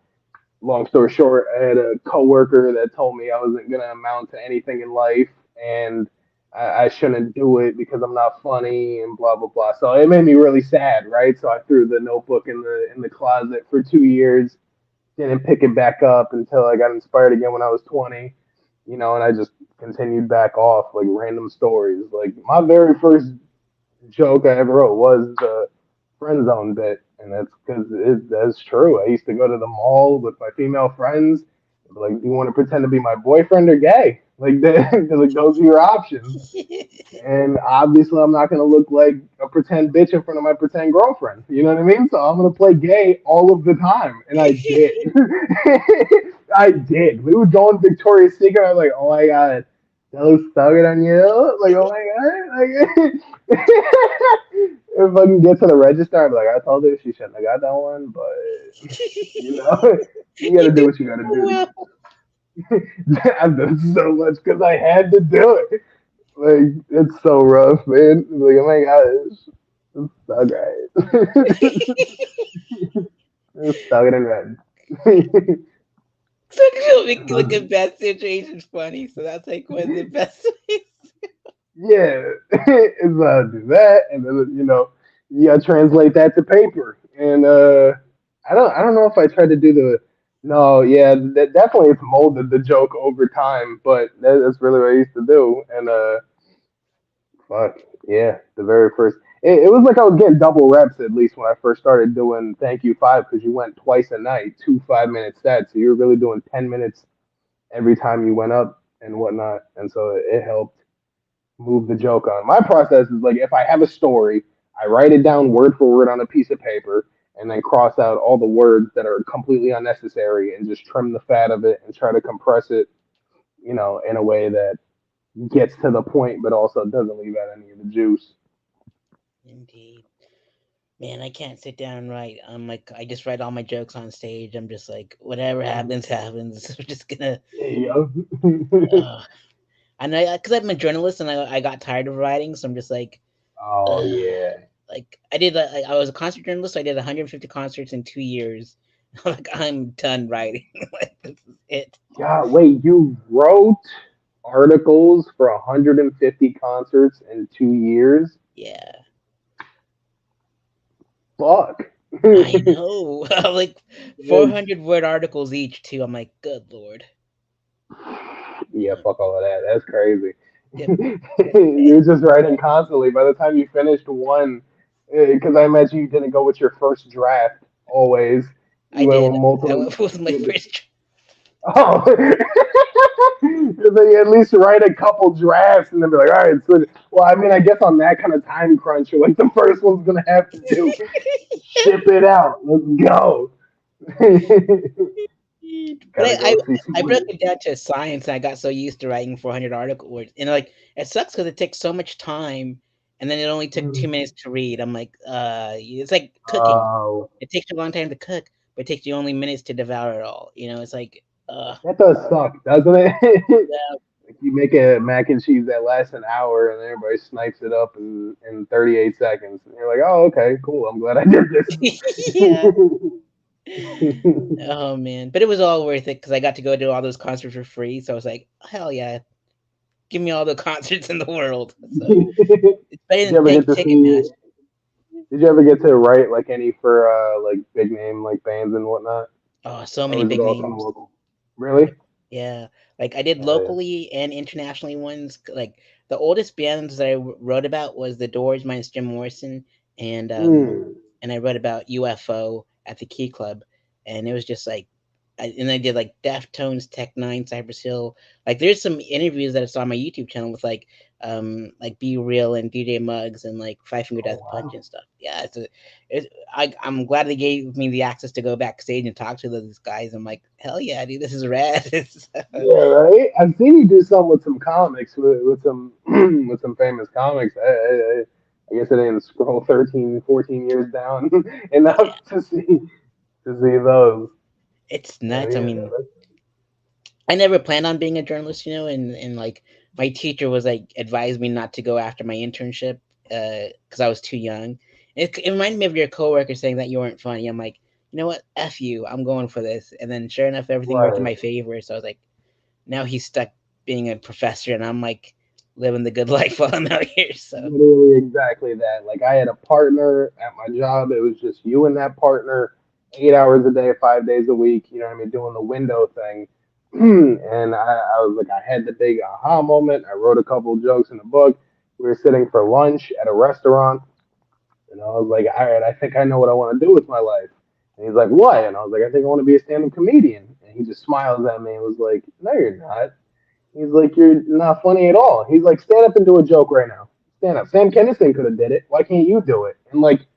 long story short, I had a coworker that told me I wasn't gonna amount to anything in life, and I shouldn't do it because I'm not funny and blah blah blah. So it made me really sad, right? So I threw the notebook in the closet for 2 years, didn't pick it back up until I got inspired again when I was 20, and I just continued back off like random stories. Like my very first joke I ever wrote was the friend zone bit, and that's because that's true. I used to go to the mall with my female friends, like, do you want to pretend to be my boyfriend or gay? Like that, like those are your options. And obviously, I'm not gonna look like a pretend bitch in front of my pretend girlfriend. You know what I mean? So I'm gonna play gay all of the time, and I did. I did. We would go in Victoria's Secret. I was like, oh my god, that looks so good on you. Like, oh my god. Like, if I can get to the register, I'm like, I told her she shouldn't have got that one, but you know, you gotta You do do what you gotta so do. well. I've done so much because I had to do it. Like it's so rough, man. Like oh my gosh, it's so great. It's so good and red. So it'll make like a bad situation's funny. So that's like one of the best ways. Yeah, it's do that, and then you gotta translate that to paper. And I don't know if I tried to do the. No, yeah, that definitely it's molded the joke over time, but that's really what I used to do. And fuck yeah, the very first. It was like I was getting double reps at least when I first started doing Thank You Five because you went twice a night, 2 5 minute sets, so you were really doing 10 minutes every time you went up and whatnot, and so it helped move the joke on. My process is like if I have a story, I write it down word for word on a piece of paper and then cross out all the words that are completely unnecessary and just trim the fat of it and try to compress it, in a way that gets to the point but also doesn't leave out any of the juice. Indeed. Man, I can't sit down and write. I'm like, I just write all my jokes on stage. I'm just like, whatever happens, happens. I'm just gonna. Yeah. Uh, and because I'm a journalist and I got tired of writing, so I'm just Oh uh, yeah. like I did. I was a concert journalist. So I did 150 concerts in 2 years. Like I'm done writing. Like this is it. God, wait, you wrote articles for 150 concerts in 2 years? Yeah, Fuck. I know. Like That's 400 word articles each too. I'm like, good lord. Yeah, Uh, fuck all of that. That's crazy. Yep. You're just writing constantly. By the time you finished one, because I imagine you didn't go with your first draft always. I You went did. with I multiple. went with my first. Oh, they at least write a couple drafts and then be like, all right. So, well, I mean, I guess on that kind of time crunch, you're like the first one's gonna have to do ship it out. Let's go. But Gotta go see. I broke it down to science. And I got so used to writing 400 article words, and like it sucks because it takes so much time, and then it only took 2 minutes to read. I'm like, it's like cooking. Oh, It takes you a long time to cook, but it takes you only minutes to devour it all. It's like, that does suck, doesn't it? yeah, Like you make a mac and cheese that lasts an hour, and everybody snipes it up in 38 seconds. And you're like, oh, okay, cool. I'm glad I did this. yeah. Oh man, but it was all worth it because I got to go to all those concerts for free. So I was like, hell yeah, give me all the concerts in the world. So Did it's better you than ever paying get to see? Ticketmaster. Did you ever get to write like any for like big name like bands and whatnot, Oh, so or many was it big all kind of names. local? Really? Yeah, like I did Oh yeah. locally and internationally ones. Like the oldest bands that I wrote about was the Doors minus Jim Morrison, and Hmm. I wrote about UFO at the Key Club, and it was just like, and I did like Deftones, Tech Nine, Cypress Hill. Like there's some interviews that I saw on my YouTube channel with like Be Real and DJ Muggs and like Five Finger Oh Death Punch wow. and stuff. Yeah, I'm glad they gave me the access to go backstage and talk to those guys. I'm like, hell yeah, dude, this is rad. Yeah, right. I've seen you do some with some comics with some with some famous comics. I guess I didn't scroll 13, 14 years down Yeah, enough to see those. it's But nuts. I yeah, mean, I never planned on being a journalist, and like my teacher was like advised me not to go after my internship because I was too young. It reminded me of your coworker saying that you weren't funny. I'm like, you know what? F you. I'm going for this. And then sure enough, everything worked in right. my favor. So I was like, now he's stuck being a professor, and I'm like living the good life while I'm out here. So Literally exactly that. Like I had a partner at my job. It was just you and that partner, 8 hours a day, 5 days a week. You know what I mean? Doing the window thing. And I was like, I had the big aha moment. I wrote a couple jokes in the book. We were sitting for lunch at a restaurant, and I was like, all right, I think I know what I want to do with my life. And he's like, what? And I was like, I think I want to be a stand-up comedian. And he just smiles at me and was like, no, you're not. He's like, you're not funny at all. He's like, stand up and do a joke right now. Stand up. Sam Kinison could have did it. Why can't you do it? And like,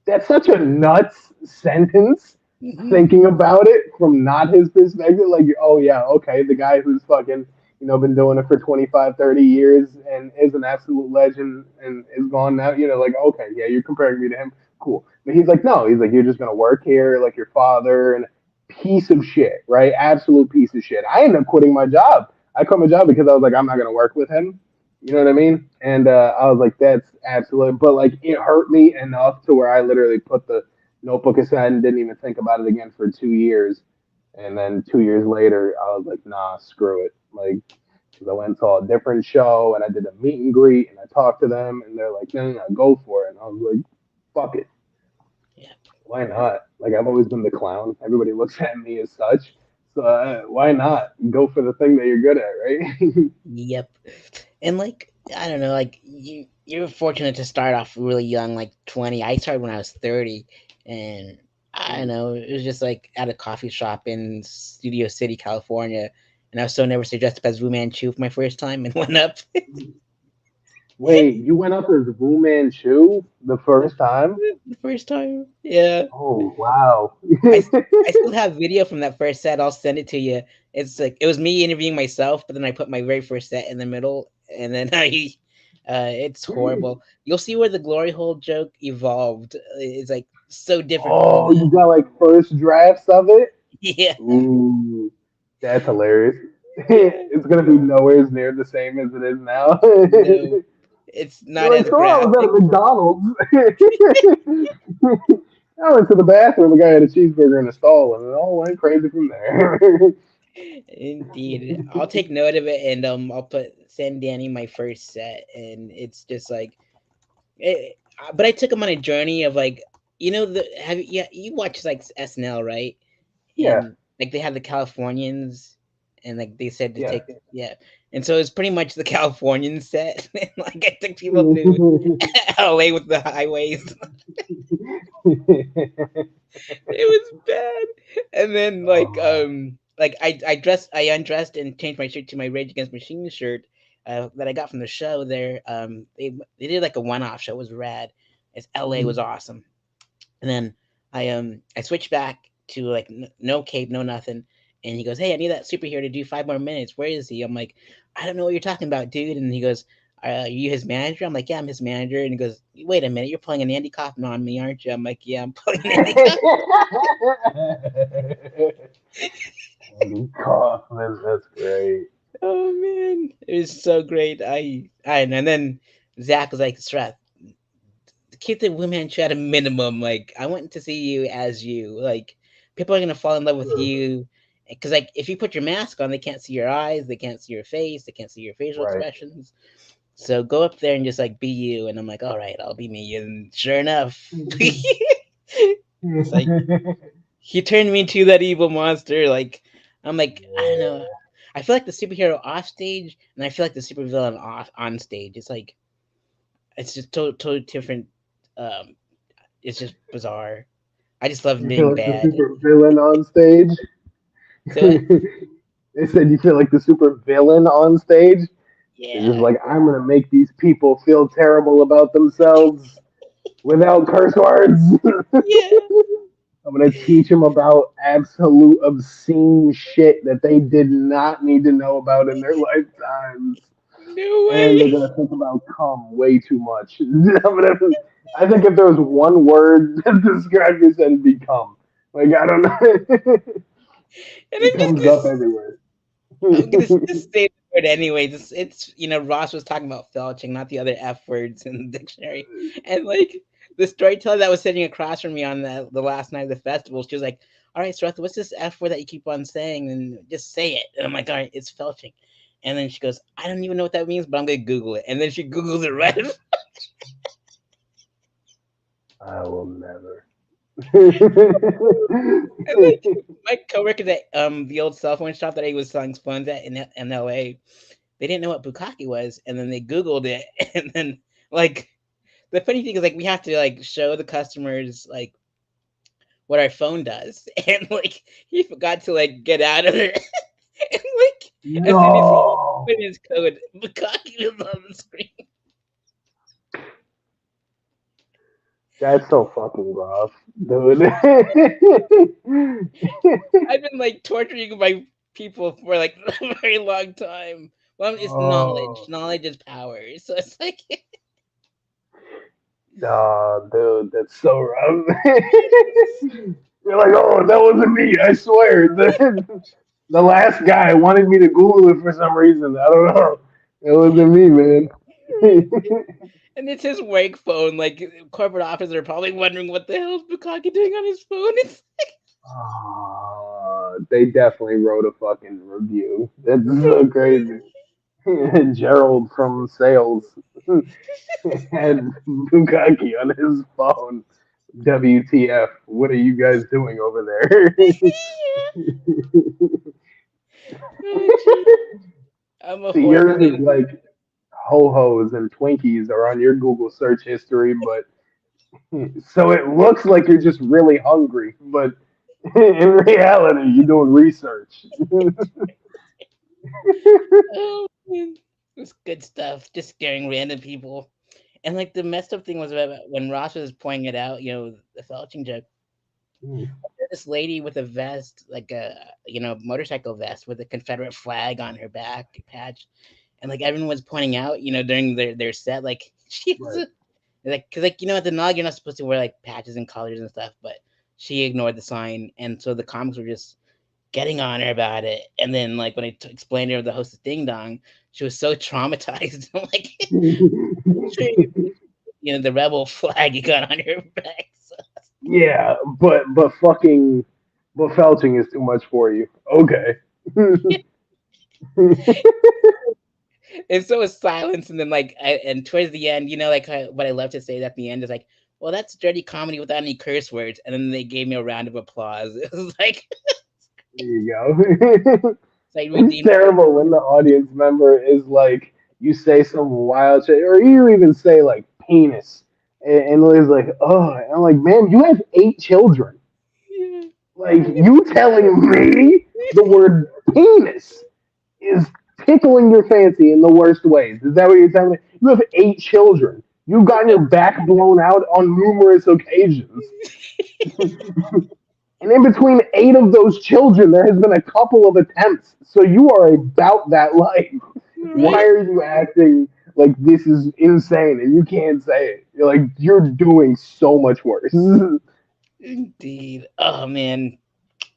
that's such a nuts sentence mhm. thinking about it from not his perspective. Like, oh yeah, okay, the guy who's fucking, been doing it for 25, 30 years and is an absolute legend and is gone now, like, okay, yeah, you're comparing me to him. Cool. But he's like, no, he's like, you're just going to work here like your father and piece of shit, right? Absolute piece of shit. I ended up quitting my job. I quit my job because I was like, I'm not going to work with him. You know what I mean? And I was like, that's absolutely, but like it hurt me enough to where I literally put the notebook aside and didn't even think about it again for 2 years. And then 2 years later, I was like, nah, screw it. Like, because I went and saw a different show and I did a meet and greet and I talked to them and they're like, no, no, no, go for it. And I was like, fuck it. Yeah. Why not? Like, I've always been the clown. Everybody looks at me as such. So why not go for the thing that you're good at, right? Yep. And like I don't know, like you're fortunate to start off really young, like 20. I started when I was 30, and I don't know, it was just like at a coffee shop in Studio City, California, and I was so nervous to dress up as Fu Manchu for my first time and went up Wait, you went up as Wu Manchu the first time? the first time. Yeah. Oh, wow. I I still have video from that first set. I'll send it to you. It's like it was me interviewing myself, but then I put my very first set in the middle, and then it's horrible. You'll see where the glory hole joke evolved. It's like so different from Oh, that. you got like first drafts of it? Yeah, Ooh, that's hilarious. yeah. It's gonna be nowhere near the same as it is now. No, it's You're not like, as so I was graphic. at McDonald's. I went to the bathroom. The guy had a cheeseburger in a stall, and it all went crazy from there. Indeed, I'll take note of it, and I'll send Danny my first set, and it's just like but I took him on a journey of like, the have yeah, you watch like SNL, right? Yeah, And like they have the Californians, and like they said to yeah. take, yeah, and so it's pretty much the Californian set. And like I took people to LA with the highways. It was bad. And then Oh like I undressed and changed my shirt to my Rage Against Machine shirt that I got from the show there. They did like a one-off show. It was rad. It's LA was man. awesome. And then I switched back to like no cape, no nothing. And he goes, "Hey, I need that superhero to do 5 more minutes. Where is he?" I'm like, "I don't know what you're talking about, dude." And he goes, "Are you his manager?" I'm like, "Yeah, I'm his manager." And he goes, "Wait a minute, you're playing an Andy Kaufman on me, aren't you?" I'm like, "Yeah, I'm playing Andy Kaufman." Andy Kaufman, that's great. Oh man, it was so great. And then Zach was like, "Strath, keep the women at a minimum. Like, I want to see you as you. Like, people are gonna fall in love with Sure. you." Because like if you put your mask on, they can't see your eyes, they can't see your face, they can't see your facial Right. expressions. So go up there and just like be you. And I'm like, all right, I'll be me. And sure enough, it's like he turned me into that evil monster. Like I'm like, I don't know. I feel like the superhero off stage, and I feel like the supervillain off on stage. It's like it's just totally different. Um, it's just bizarre. I just love You feel being like the bad. super villain on stage? So what? They said you feel like the super villain on stage. It's just Yeah, like I'm gonna make these people feel terrible about themselves without curse words. yeah. I'm gonna teach them about absolute obscene shit that they did not need to know about in their lifetimes, No and way. they're gonna think about cum way too much. I think if there was one word to describe this, it'd be cum. Like I don't know, And it comes up everywhere. I'm gonna just say the word anyways. It's Ross was talking about felching, not the other F words in the dictionary. And like the storyteller that was sitting across from me on the last night of the festival, she was like, "All right, Sareth, what's this F word that you keep on saying? And just say it." And I'm like, "All right, it's felching." And then she goes, "I don't even know what that means, but I'm gonna Google it." And then she Googles it right. I will never. And like my coworker that the old cell phone shop that I was selling phones at in LA, they didn't know what bukkake was, and then they Googled it, and then like the funny thing is like we have to like show the customers like what our phone does, and like he forgot to like get out of it, and like as soon as he No, put his code, bukkake was on the screen. that's so fucking rough, dude. I've been like torturing my people for like a very long time. Well, it's knowledge. Oh, Knowledge is power. So it's like no, dude, that's so rough. You're like, oh, that wasn't me. I swear. The last guy wanted me to Google it for some reason. I don't know. It wasn't me, man. and it's his work phone. Like corporate officers are probably wondering what the hell is Bukaki doing on his phone. It's They definitely wrote a fucking review. That's so crazy. Gerald from sales had Bukaki on his phone. WTF? What are you guys doing over there? oh, gee. I'm a See, horrible yours is in. like ho hos and Twinkies are on your Google search history, but so it looks like you're just really hungry, but in reality, you're doing research. Oh man, it's good stuff. Just scaring random people. And like the messed up thing was about when Ross was pointing it out. The felching joke. This lady with a vest, like a motorcycle vest with a Confederate flag on her back patch, and like everyone was pointing out, during their set, like she's Right. like because like at the Nog you're not supposed to wear like patches and colors and stuff, but she ignored the sign, and so the comics were just getting on her about it. And then like when I explained to her the hostess ding dong, she was so traumatized. I'm like, sure, the rebel flag you got on your back. So. Yeah, but felching is too much for you. Okay. And so was silence, and then and towards the end, like what I love to say at the end is like, well, that's dirty comedy without any curse words, and then they gave me a round of applause. It was like, There you go. it's like It's redeemed. terrible when the audience member is like, you say some wild shit, or you even say like penis, and Liz like, oh, and I'm like, man, you have 8 children. Yeah. Like, you telling me the word penis is tickling your fancy in the worst ways. Is that what you're telling me? You have 8 children. You've gotten your back blown out on numerous occasions. And in between 8 of those children, there has been a couple of attempts. So you are about that life. Why Right. are you acting like this is insane and you can't say it? You're like, you're doing so much worse. Indeed. Oh man,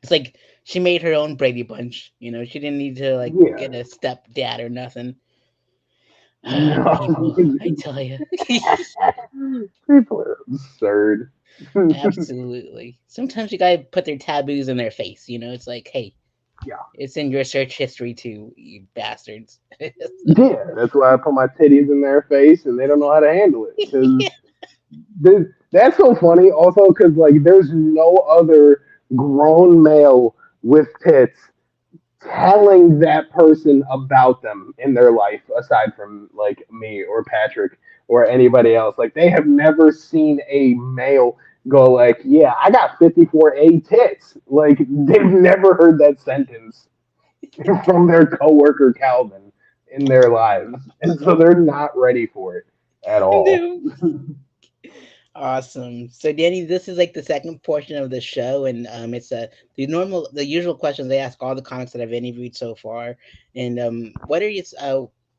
it's like she made her own Brady Bunch. She didn't need to like Yeah. get a stepdad or nothing. No. People, I tell you, People are absurd. absolutely. Sometimes you gotta put their taboos in their face. It's like, hey. Yeah, It's in your search history too, you bastards. yeah. That's why I put my titties in their face, and they don't know how to handle it because that's so funny. Also, because like there's no other grown male with tits telling that person about them in their life aside from like me or Patrick or anybody else. Like they have never seen a male go like, "Yeah, I got 54A tits." Like they've never heard that sentence from their coworker Calvin in their lives, and so they're not ready for it at all. No. Awesome. So Danny, this is like the second portion of the show, and it's the usual questions they ask all the comics that I've interviewed so far. And what are you?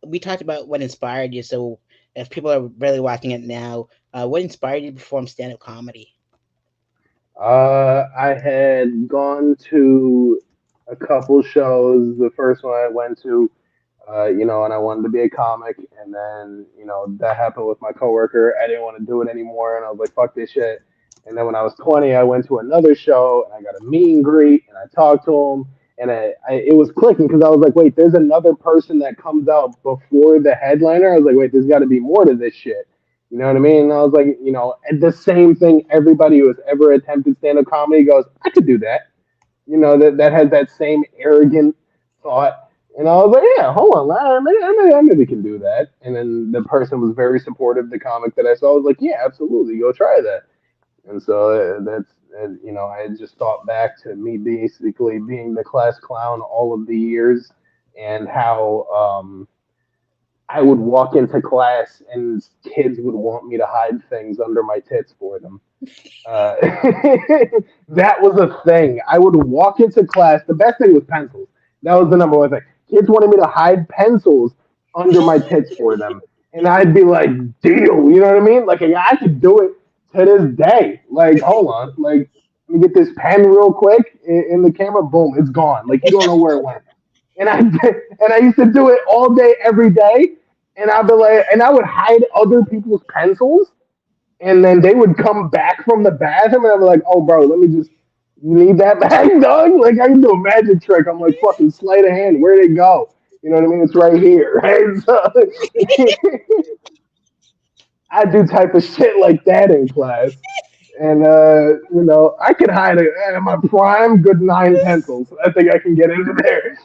We talked about what inspired you. So if people are really watching it now, what inspired you to perform stand up comedy? I had gone to a couple shows. The first one I went to, and I wanted to be a comic, and then that happened with my coworker. I didn't want to do it anymore, and I was like, "Fuck this shit." And then when I was 20, I went to another show, and I got a meet and greet, and I talked to him, and it was clicking because I was like, "Wait, there's another person that comes out before the headliner." I was like, "Wait, there's got to be more to this shit." You know what I mean? And I was like, and the same thing. Everybody who has ever attempted stand-up comedy goes, "I could do that." That has that same arrogant thought. And I was like, yeah, hold on, I maybe can do that. And then the person was very supportive. The comic that I saw was like, yeah, absolutely, go try that. And so I had just thought back to me basically being the class clown all of the years, and how I would walk into class and kids would want me to hide things under my tits for them. Uh, that was a thing. I would walk into class. The best thing was pencils. That was the number one thing. Kids wanted me to hide pencils under my tits for them, and I'd be like, "Deal," you know what I mean? Like, yeah, I could do it to this day. Like, hold on, like, let me get this pen real quick in the camera. Boom, it's gone. Like, you don't know where it went. And I used to do it all day, every day. And I'd be like, and I would hide other people's pencils, and then they would come back from the bathroom, and I'd be like, "Oh, bro, let me just you need that back, dog." Like I can do a magic trick. I'm like, fucking sleight of hand. Where'd it go? You know what I mean? It's right here, right? So I do type of shit like that in class. And I could hide it at my prime good 9 pencils. I think I can get into there.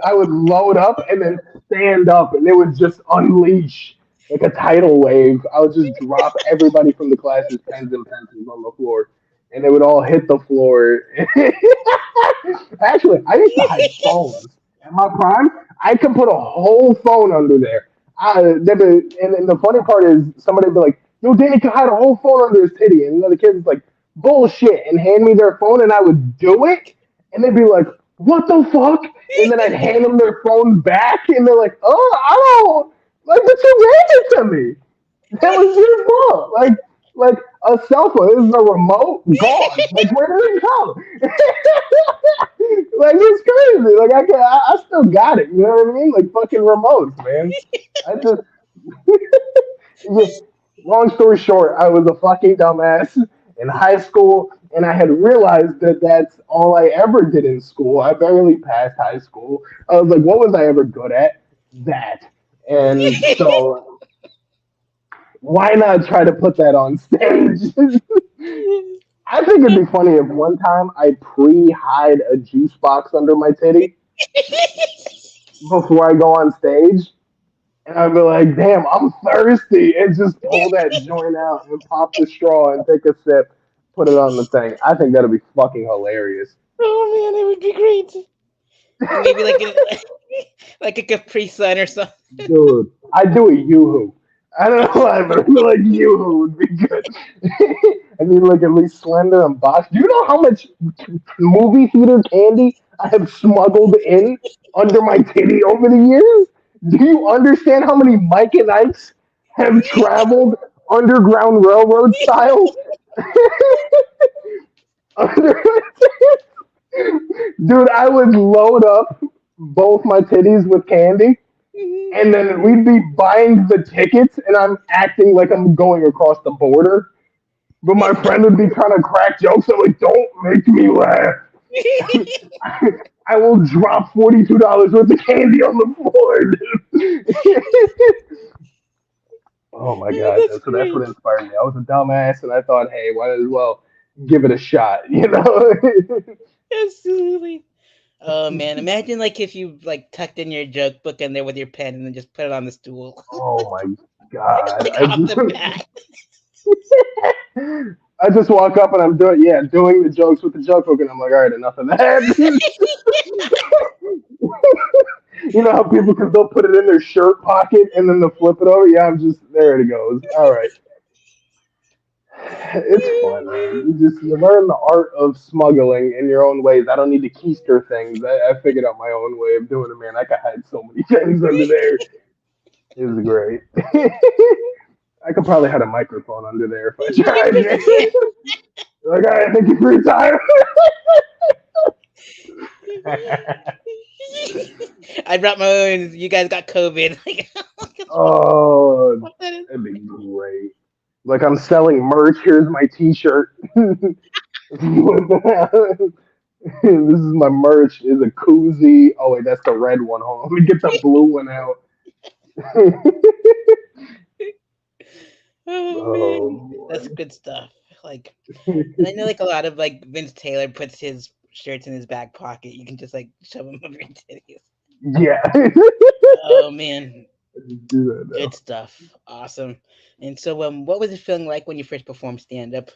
I would load up and then stand up, and it would just unleash like a tidal wave. I would just drop everybody from the class's pens and pencils on the floor, and they would all hit the floor. Actually, I used to hide phones at my prime. I could put a whole phone under there. And the funny part is, somebody would be like, "Yo, Danny can hide a whole phone under his titty," and the kid's like, "Bullshit," and hand me their phone, and I would do it, and they'd be like, "What the fuck?" And then I'd hand them their phone back, and they're like, "Oh, I don't like, but you gave it to me. That was your fault." Like a cell phone, this is a remote gone. Like, where did it go? Like, it's crazy. Like, I still got it. You know what I mean? Like fucking remotes, man. I just yeah, long story short, I was a fucking dumbass in high school, and I had realized that that's all I ever did in school. I barely passed high school. I was like, what was I ever good at? That. And so, why not try to put that on stage? I think it'd be funny if one time I pre-hide a juice box under my titty before I go on stage. And I'd be like, damn, I'm thirsty. And just pull that joint out and pop the straw and take a sip, put it on the thing. I think that'd be fucking hilarious. Oh man, it would be great. And maybe like like a Capri Sun or something. Dude, I'd do a Yoo-hoo. I don't know why, but I feel like Yoo-hoo would be good. I mean, like at least slender and box. Do you know how much movie theater candy I have smuggled in under my titty over the years? Do you understand how many Mike and Ike's have traveled Underground Railroad style? Under- Dude, I would load up both my titties with candy, and then we'd be buying the tickets, and I'm acting like I'm going across the border. But my friend would be trying to crack jokes. I'm like, don't make me laugh. I will drop $42 worth of candy on the floor, dude. Oh my Oh, god. that's That's what great. inspired me. I was a dumbass, and I thought, hey, why as well give it a shot, you know? Absolutely. Oh man, imagine like if you like tucked in your joke book in there with your pen and then just put it on the stool, Oh my god. like off the bat. I just walk up and I'm doing the jokes with the joke book, and I'm like, all right, enough of that. You know how people can they'll put it in their shirt pocket and then they'll flip it over. Yeah, I'm just there. It goes. All right, it's fun, man. You learn the art of smuggling in your own ways. I don't need to keister things. I figured out my own way of doing it, man. I could hide so many things under there. It was great. I could probably hide a microphone under there if I tried. Yeah. Like, all right, thank you for your time. I brought my own. You guys got COVID. Oh, What that is? that'd be great. Like I'm selling merch. Here's my T-shirt. This is my merch. Is a koozie. Oh wait, that's the red one. Hold on, let me get the blue one out. Oh man, Oh that's good stuff. Like, and I know like a lot of like Vince Taylor puts his shirts in his back pocket. You can just like shove them over your titties. boy. Yeah. Oh man, Do that good now. stuff. Awesome. And so, what was it feeling like when you first performed stand up?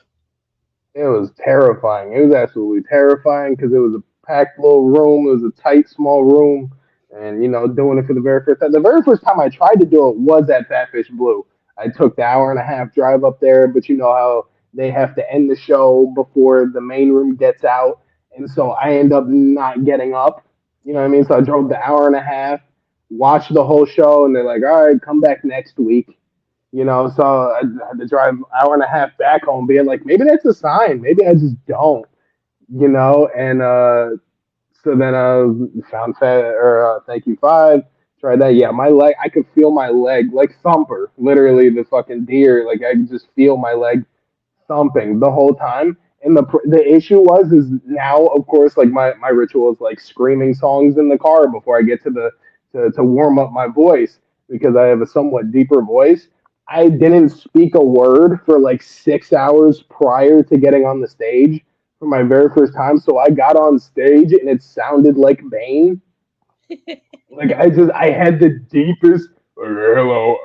It was terrifying. It was absolutely terrifying because it was a packed little room. It was a tight, small room, and doing it for the very first time. The very first time I tried to do it was at Fatfish Blue. I took the hour and a half drive up there, but you know how they have to end the show before the main room gets out, and so I end up not getting up. You know what I mean? So I drove the hour and a half, watched the whole show, and they're like, "All right, come back next week." So I had to drive an hour and a half back home, being like, maybe that's a sign. Maybe I just don't, And so then found Fat or Thank You Five. Tried that. Yeah, my leg. I could feel my leg like Thumper, literally the fucking deer. Like I could just feel my leg thumping the whole time. And the issue is now of course like my ritual is like screaming songs in the car before I get to warm up my voice because I have a somewhat deeper voice. I didn't speak a word for like 6 hours prior to getting on the stage for my very first time. So I got on stage and it sounded like Bane. Like I had the deepest. Hello,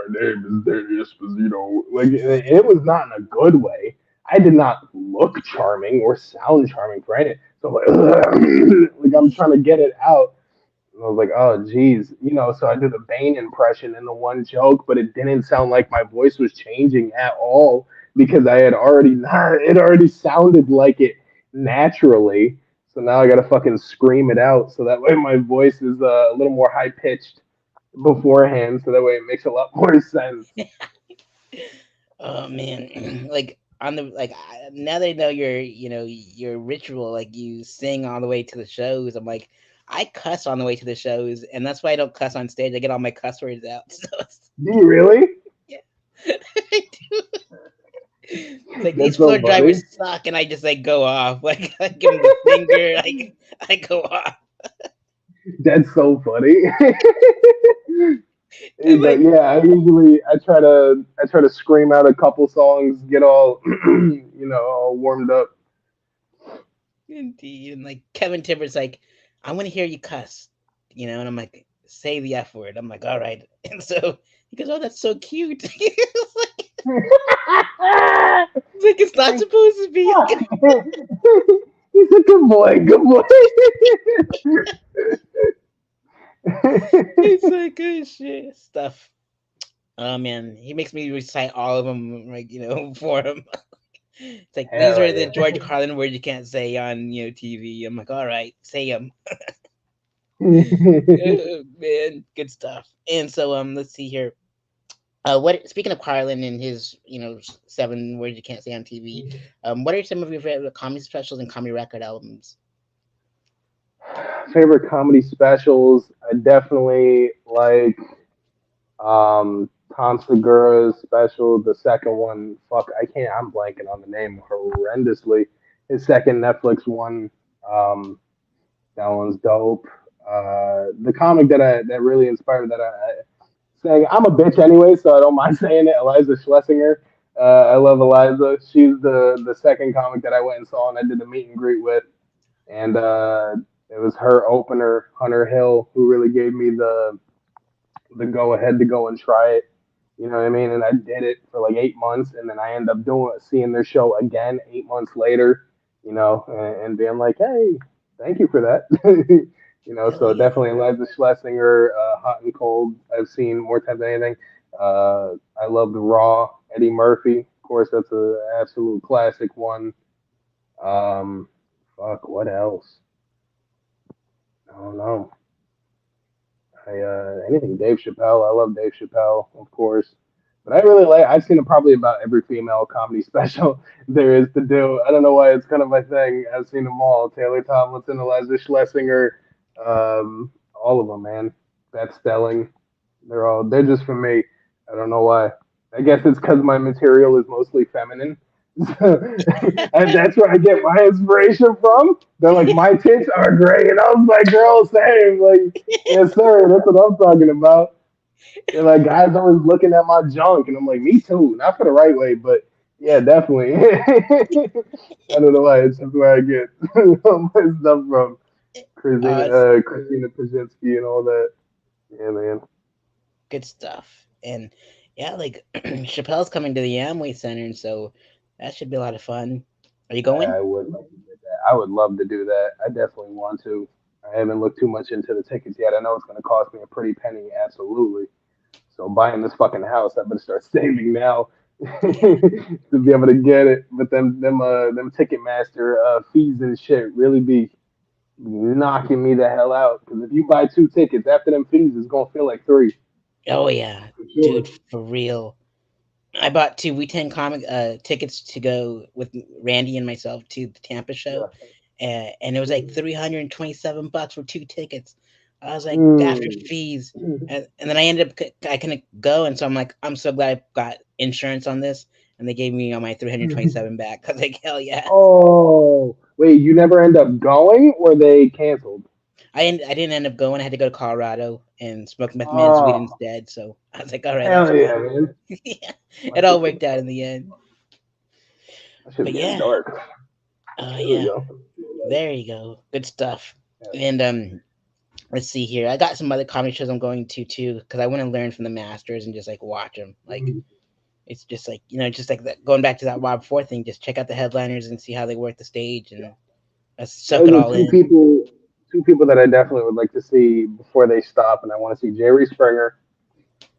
my name is Danny Esposito. Like it was not in a good way. I did not look charming or sound charming for anything. So like, like I'm trying to get it out. And I was like, oh geez, So I did the Bane impression in the one joke, but it didn't sound like my voice was changing at all because I had already it already sounded like it naturally. So now I gotta fucking scream it out so that way my voice is a little more high pitched beforehand, so that way it makes a lot more sense. Oh man, like on the like now that I know your ritual, like you sing all the way to the shows. I'm like, I cuss on the way to the shows, and that's why I don't cuss on stage. I get all my cuss words out. So Do you really? yeah, I do. It's like these That's floor so funny. drivers suck, and I just like go off. Like I give them the finger. Like I go off. That's so funny. I'm But like, yeah, I try to scream out a couple songs, get all all warmed up. indeed, and like Kevin Tibbetts, like I want to hear you cuss, and I'm like, say the F word. I'm like, all right, and so he goes, oh, that's so cute. Like it's not supposed to be. He's a good boy, good boy. It's like good shit stuff. Oh man, he makes me recite all of them, like for him. It's like these Hell are the yeah. George Carlin words you can't say on TV. I'm like, all right, say them. Man, good stuff. And so let's see here. What speaking of Carlin and his 7 words you can't say on TV, what are some of your favorite comedy specials and comedy record albums? Favorite comedy specials, I definitely like Tom Segura's special, the second one. Fuck, I'm blanking on the name horrendously. His second Netflix one. Um, that one's dope. The comic that really inspired saying I'm a bitch anyway, so I don't mind saying it. Eliza Schlesinger. I love Eliza. She's the second comic that I went and saw and I did the meet and greet with, and it was her opener, Hunter Hill, who really gave me the go ahead to go and try it. You know what I mean? And I did it for like 8 months, and then I end up doing seeing their show again 8 months later. And being like, hey, thank you for that. Hell So yeah. definitely Eliza Schlesinger, Hot and Cold. I've seen more times than anything. I love the Raw, Eddie Murphy. Of course, that's an absolute classic one. Um, fuck, what else? I don't know. Anything Dave Chappelle. I love Dave Chappelle, of course. But I really like. I've seen probably about every female comedy special there is to do. I don't know why it's kind of my thing. I've seen them all. Taylor Tomlinson, Eliza Schlesinger, all of them, man. Beth Stelling. They're just for me. I don't know why. I guess it's because my material is mostly feminine. And that's where I get my inspiration from. They're like, my tits are great. And I was like, girl, same. Like, yes, sir. That's what I'm talking about. They're like, guys always looking at my junk. And I'm like, me too. Not for the right way, but yeah, definitely. I don't know why. It's just where I get all my stuff from. It's Christina Pajitsky and all that. Yeah, man. good stuff. And yeah, like Chappelle's coming to the Amway Center, and so that should be a lot of fun. Are you going? I would love to do that. I would love to do that. I definitely want to. I haven't looked too much into the tickets yet. I know it's going to cost me a pretty penny, absolutely. So buying this fucking house, I better start saving now to be able to get it. But them Ticketmaster fees and shit really be knocking me the hell out. Because if you buy two tickets after them fees, it's gonna feel like three Oh yeah, for dude, sure. for real. I bought two We Ten comic tickets to go with Randy and myself to the Tampa show, Yeah. and it was like $327 for two tickets. I was like, after Mm. fees, and then I ended up I couldn't go, and so I'm like, I'm so glad I got insurance on this, and they gave me all my 327 back. I was like, hell yeah. Oh, wait, you never end up going or they canceled? I didn't end up going. I had to go to Colorado and smoke meth weed Oh, instead. So I was like, all right, that's hell yeah, fine. man. Yeah, My it all shit's worked getting out dark. in the end. My shit's But getting yeah, dark. There we yeah, go. there you go. Good stuff. Yeah. And let's see here. I got some other comedy shows I'm going to too because I want to learn from the masters and just like watch them. Like Mhm. it's just like just like that. Going back to that Rob Ford thing, just check out the headliners and see how they work the stage and suck it Those are all in. two people that I definitely would like to see before they stop, and I want to see Jerry Seinfeld.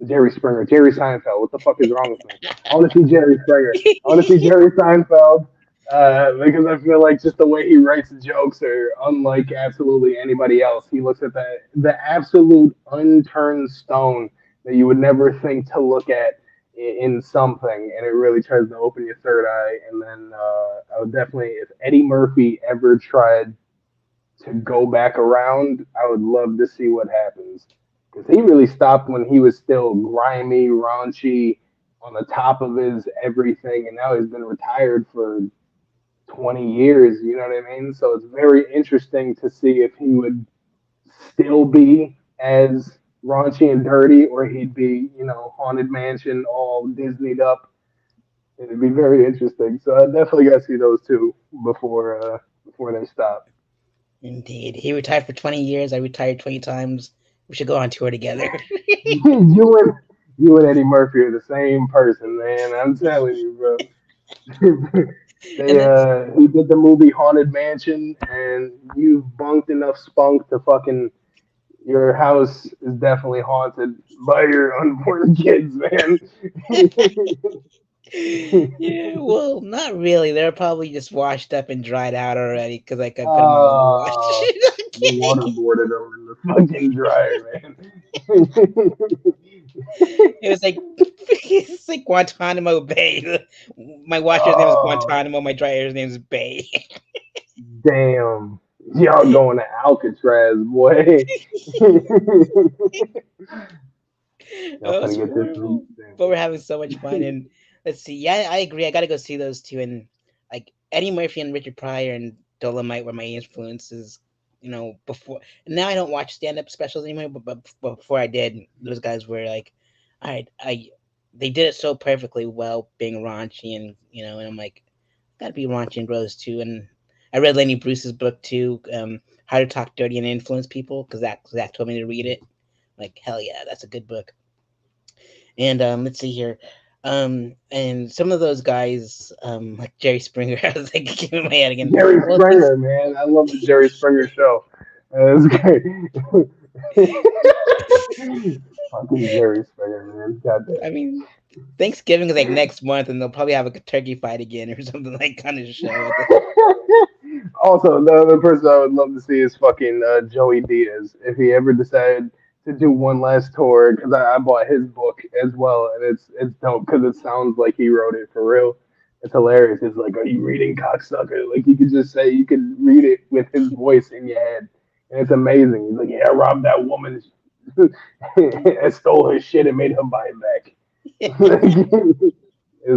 What the fuck is wrong with me? I want to see Jerry Springer. I want to see Jerry Seinfeld because I feel like just the way he writes jokes are unlike absolutely anybody else. He looks at the absolute unturned stone that you would never think to look at in something, and it really tries to open your third eye. And then I would definitely, if Eddie Murphy ever tried to go back around, I would love to see what happens. Because he really stopped when he was still grimy, raunchy, on the top of his everything, and now he's been retired for 20 years. You know what I mean? So it's very interesting to see if he would still be as raunchy and dirty, or he'd be, haunted mansion, all Disneyed up. It'd be very interesting. So I definitely got to see those two before they stop. Indeed, he retired for 20 years. I retired 20 times. We should go on tour together. you and Eddie Murphy are the same person, man. I'm telling you, bro. And that's He did the movie Haunted Mansion, and you've bunked enough spunk to fucking your house is definitely haunted by your unborn kids, man. yeah, well, not really. They're probably just washed up and dried out already because like I put them all in the wash. uh, you waterboarded them in the fucking dryer, man. It was like it's like Guantanamo Bay. My washer's name is Oh, Guantanamo. My dryer's name is Bay. damn. Y'all going to Alcatraz, boy. Y'all Oh, finna it's get this horrible. reach But we're thing. having so much fun. And let's see. Yeah, I agree. I got to go see those two. And like Eddie Murphy and Richard Pryor and Dolomite were my influences. Before now I don't watch stand up specials anymore, but before I did, those guys were like, all right, they did it so perfectly well, being raunchy and I'm like, gotta be raunchy and gross too. And I read Lenny Bruce's book too, How to Talk Dirty and Influence People, because Zach told me to read it. Like hell yeah, that's a good book. And let's see here. And some of those guys, like Jerry Springer, I was like, keep in my head again. Jerry Well, things. Springer, man, I love the Jerry Springer show. It's great. Fucking Jerry Springer, man. I Goddamn. mean, Thanksgiving is like next month, and they'll probably have like a turkey fight again or something like kind of show at the. Also, the other person I would love to see is fucking Joey Diaz. If he ever decided to do one last tour, because I bought his book as well, and it's dope because it sounds like he wrote it for real. It's hilarious. It's like, are you reading cocksucker? Like you could just say you could read it with his voice in your head, and it's amazing. He's like, yeah, I robbed that woman, and stole her shit and made her buy it back. It's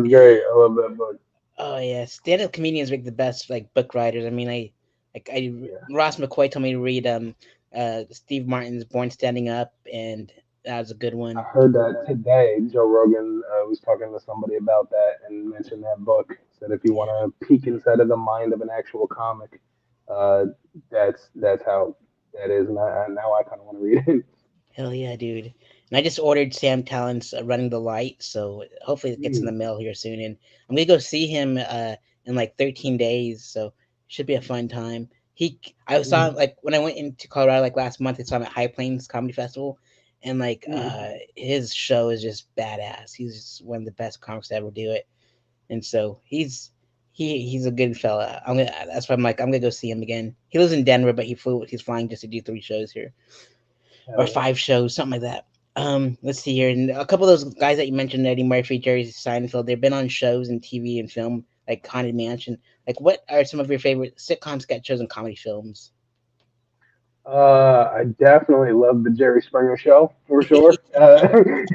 great. I love that book. Oh yeah, stand-up comedians make the best like book writers. I mean, I Yeah. Ross McCoy told me to read Steve Martin's Born Standing Up, and that was a good I one. heard that today. Joe Rogan was talking to somebody about that and mentioned that book. Said if you want Yeah, to peek inside of the mind of an actual comic, uh, that's how that is. And now I kind of want to read it. hell yeah, dude. And I just ordered Sam Talent's Running the Light, so hopefully it gets in the Mm, mail here soon. And I'm gonna go see him in like 13 days, so it should be a fun time. I saw him mm, like when I went into Colorado like last month. I saw him at High Plains Comedy Festival, and like mm. his show is just badass. He's just one of the best comics to ever do it, and so he's a good fella. That's why I'm gonna go see him again. He lives in Denver, but he's flying just to do 3 shows here or Hell yeah. 5 shows, something like that. Let's see here, and a couple of those guys that you mentioned, Eddie Murphy, Jerry Seinfeld, they've been on shows and TV and film like Haunted Mansion. Like, what are some of your favorite sitcom sketch shows and comedy films? I definitely love the Jerry Springer show for sure. The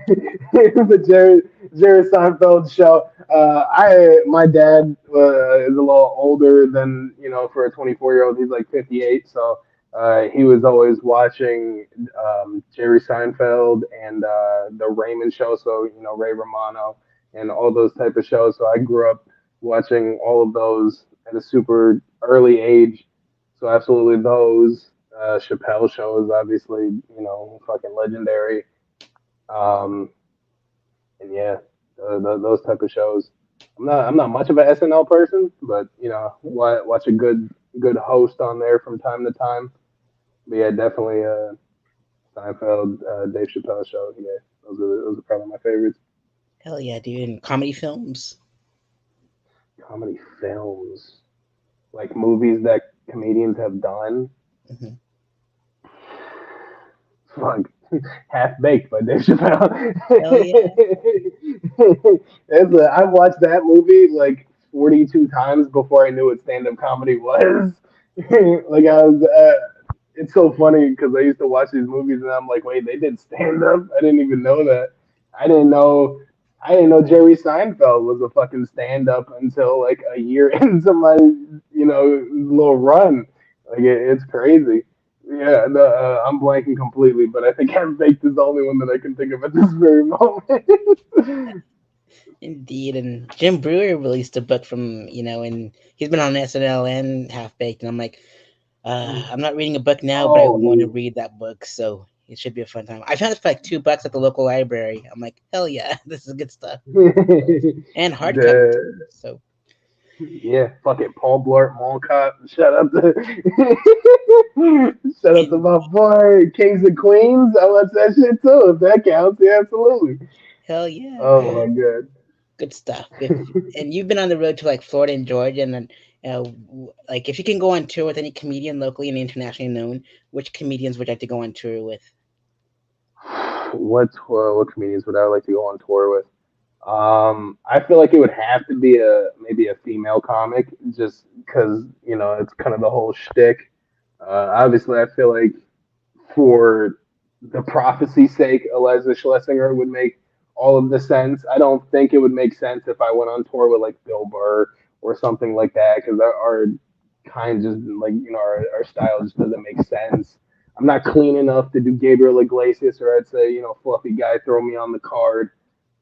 Jerry Seinfeld show. I my dad is a little older than for a 24-year-old. He's like 58, so he was always watching Jerry Seinfeld and the Raymond show. So Ray Romano and all those type of shows. So I grew up watching all of those at a super early age. So absolutely those. Chappelle show is obviously, fucking legendary. Um, and yeah, those type of shows. I'm not much of an SNL person, but watch a good host on there from time to time. But yeah, definitely Seinfeld, Dave Chappelle show. Yeah, those are probably my favorites. Hell yeah, dude! And comedy films. Comedy films, like movies that comedians have done. Hmm. Fuck, Half Baked by Dave Chappelle. Hell yeah! I've watched that movie like 42 times before I knew what stand up comedy was. Like I was, it's so funny because I used to watch these movies and I'm like, wait, they did stand up? I didn't even know that. I didn't know. I didn't know Jerry Seinfeld was a fucking stand up until like a year into my, little run. Like it's crazy. Yeah, I'm blanking completely, but I think Half Baked is the only one that I can think of at this very moment. Indeed, and Jim Brewer released a book and he's been on SNL and Half Baked, and I'm like, I'm not reading a book now, but I Oh, want to read that book, so it should be a fun time. I found it for like $2 at the local library. I'm like, hell yeah, this is good stuff, and hardcover too. the So yeah, fuck it, Paul Blart Mall Cop. Shout out to shout out to and my boy Kings and Queens. I watch that shit too. If that counts, yeah, absolutely. hell yeah, Oh my god. good stuff. And you've been on the road to like Florida and Georgia, and then like if you can go on tour with any comedian locally and internationally known, which comedians would you like to go on tour with? What comedians would I like to go on tour with? I feel like it would have to be maybe a female comic, just because it's kind of the whole shtick. Obviously, I feel like for the prophecy's sake, Eliza Schlesinger would make all of the sense. I don't think it would make sense if I went on tour with like Bill Burr or something like that, because kind just like our style just doesn't make sense. I'm not clean enough to do Gabriel Iglesias, or I'd say fluffy guy, throw me on the card.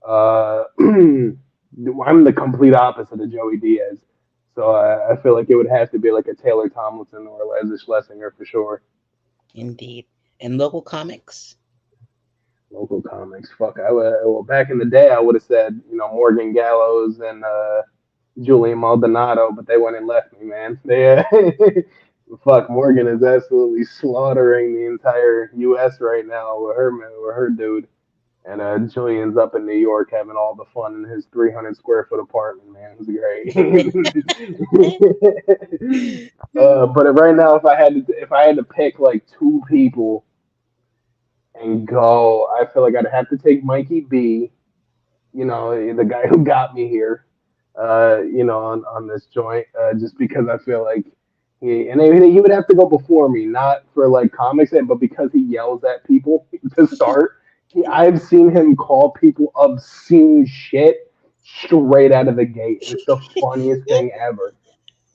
I'm the complete opposite of Joey Diaz, so I feel like it would have to be like a Taylor Tomlinson or a Leslie Schlesinger for sure. Indeed. And local comics. Local comics, fuck. I would well back in the day I would have said Morgan Gallows and Julian Maldonado, but they went and left me, man. They fuck Morgan is absolutely slaughtering the entire U.S. right now with her dude. And Julian's up in New York having all the fun in his 300 square foot apartment, man. It's great. But right now, if I had to pick like two people and go, I feel like I'd have to take Mikey B, the guy who got me here, on this joint, just because I feel like he would have to go before me, not for like comics, but because he yells at people to start. I've seen him call people obscene shit straight out of the gate. It's the funniest thing ever.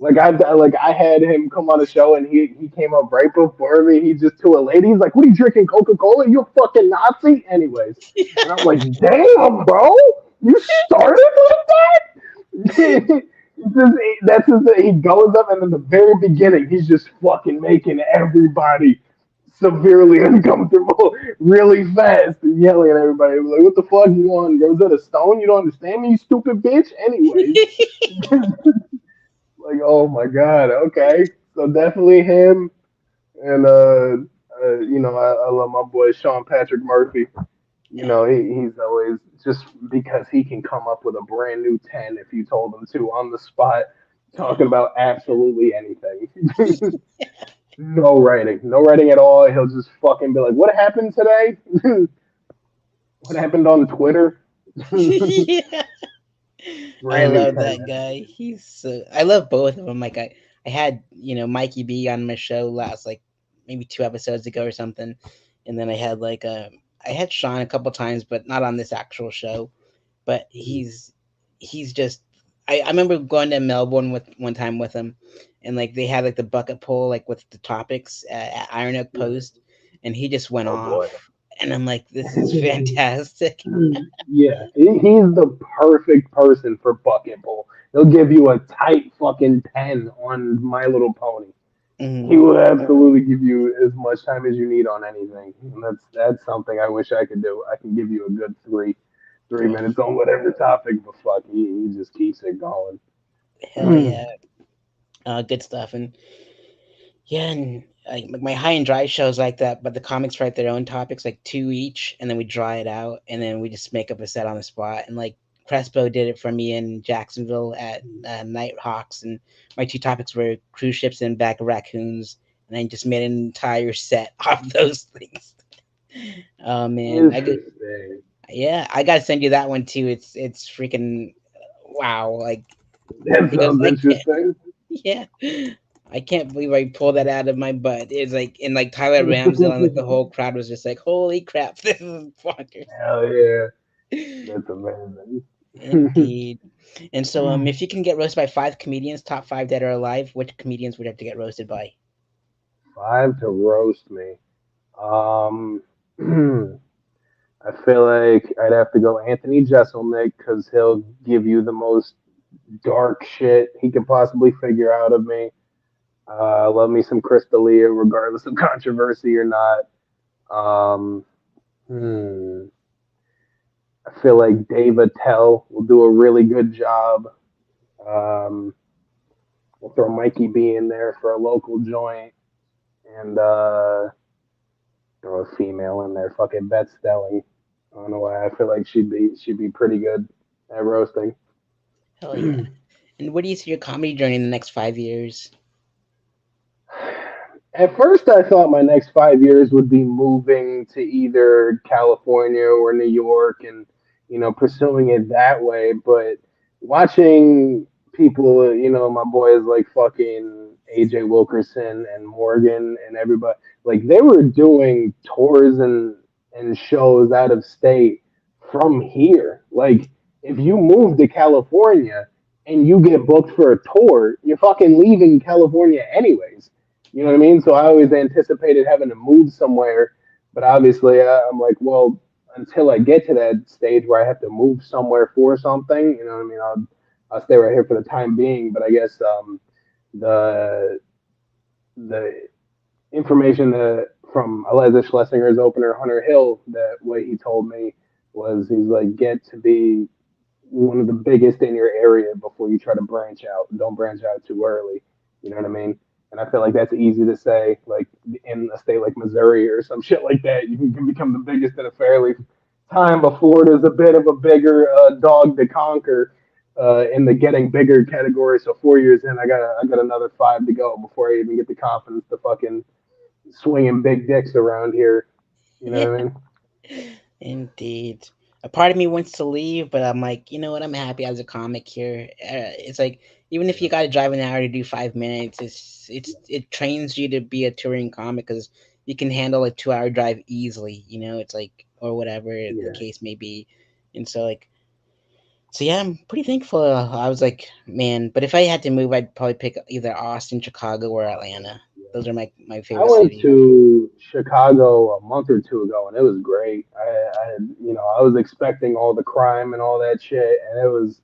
I had him come on a show and he came up right before me. He just to a lady. He's like, "What are you drinking? Coca-Cola? You a fucking Nazi?" Anyways, and I'm like, "Damn, bro, you started like that." That's his thing. He goes up and in the very beginning, he's just fucking making everybody severely uncomfortable really fast and yelling at everybody. Like, what the fuck you want? Rosetta Stone? You don't understand me, you stupid bitch? Anyways. Like, oh my god, okay. So definitely him, and I love my boy Sean Patrick Murphy. He's always just because he can come up with a brand new 10 if you told him to on the spot, talking about absolutely anything. No writing at all. He'll just fucking be like, "What happened today? What happened on Twitter?" Yeah. I Brand new love 10. that guy. He's so I love both of them. Like I had, Mikey B on my show last like maybe 2 episodes ago or something. And then I had Sean a couple times, but not on this actual show. But he's just I remember going to Melbourne with one time with him, and like they had like the bucket poll like with the topics at Iron Oak Post, and he just went Oh boy. off. And I'm like, this is fantastic. Yeah, he's the perfect person for bucket bowl. He'll give you a tight fucking 10 on My Little Pony. He Mhm. will absolutely give you as much time as you need on anything, and that's something I wish I could do. I can give you a good three Oh, minutes on whatever topic, but fuck, he just keeps it going. hell yeah. Good stuff. And yeah, and like my high and dry shows like that, but the comics write their own topics, like two each, and then we dry it out, and then we just make up a set on the spot. And like Crespo did it for me in Jacksonville at Nighthawks, and my two topics were cruise ships and bag of raccoons, and I just made an entire set off those things. Oh man, Interesting. I gotta send you that one too. It's freaking wow. Like That he goes, sounds I can't. interesting. Yeah. I can't believe I pulled that out of my butt. It's like and like Tyler Ramsdale and like the whole crowd was just like, "Holy crap, this is bonkers!" Hell yeah, that's amazing. Indeed. And so, if you can get roasted by 5 comedians, top 5 dead or alive, which comedians would you have to get roasted by? Five to roast me. Um, I feel like I'd have to go Anthony Jeselnik because he'll give you the most dark shit he can possibly figure out of me. I love me some Chris D'Elia, regardless of controversy or not. Um, hmm, I feel like Dave Attell will do a really good job. Um, we'll throw Mikey B in there for a local joint, and throw a female in there. Fucking Beth Stelling. I don't know why. I feel like she'd be pretty good at roasting. Hell yeah. And what do you see your comedy journey in the next 5 years? At first, I thought my next 5 years would be moving to either California or New York and, pursuing it that way. But watching people, my boys like fucking AJ Wilkerson and Morgan and everybody, like they were doing tours and shows out of state from here. Like, if you move to California, and you get booked for a tour, you're fucking leaving California anyways. You know what I mean? So I always anticipated having to move somewhere, but obviously I'm like, well, until I get to that stage where I have to move somewhere for something, you know what I mean? I'll stay right here for the time being. But I guess the the information that from Eliza Schlesinger's opener, Hunter Hill, that what he told me was he's like, get to be one of the biggest in your area before you try to branch out. Don't branch out too early. You know what I mean? And I feel like that's easy to say, like in a state like Missouri or some shit like that. You can become the biggest in a fairly time before there's a bit of a bigger dog to conquer in the getting bigger category. So 4 years in, I got another five to go before I even get the confidence to fucking swinging big dicks around here. You know Yeah, what I mean? indeed. A part of me wants to leave, but I'm like, you know what? I'm happy as a comic here. It's like even if you got to drive an hour to do 5 minutes, it trains you to be a touring comic because you can handle a 2 hour drive easily. You know, it's like or whatever the Yeah. case may be, and so like so yeah, I'm pretty thankful. I was like, man, but if I had to move, I'd probably pick either Austin, Chicago, or Atlanta. Those are my I favorite went cities. to Chicago a month or two ago, and it was great. I had, I was expecting all the crime and all that shit, and it was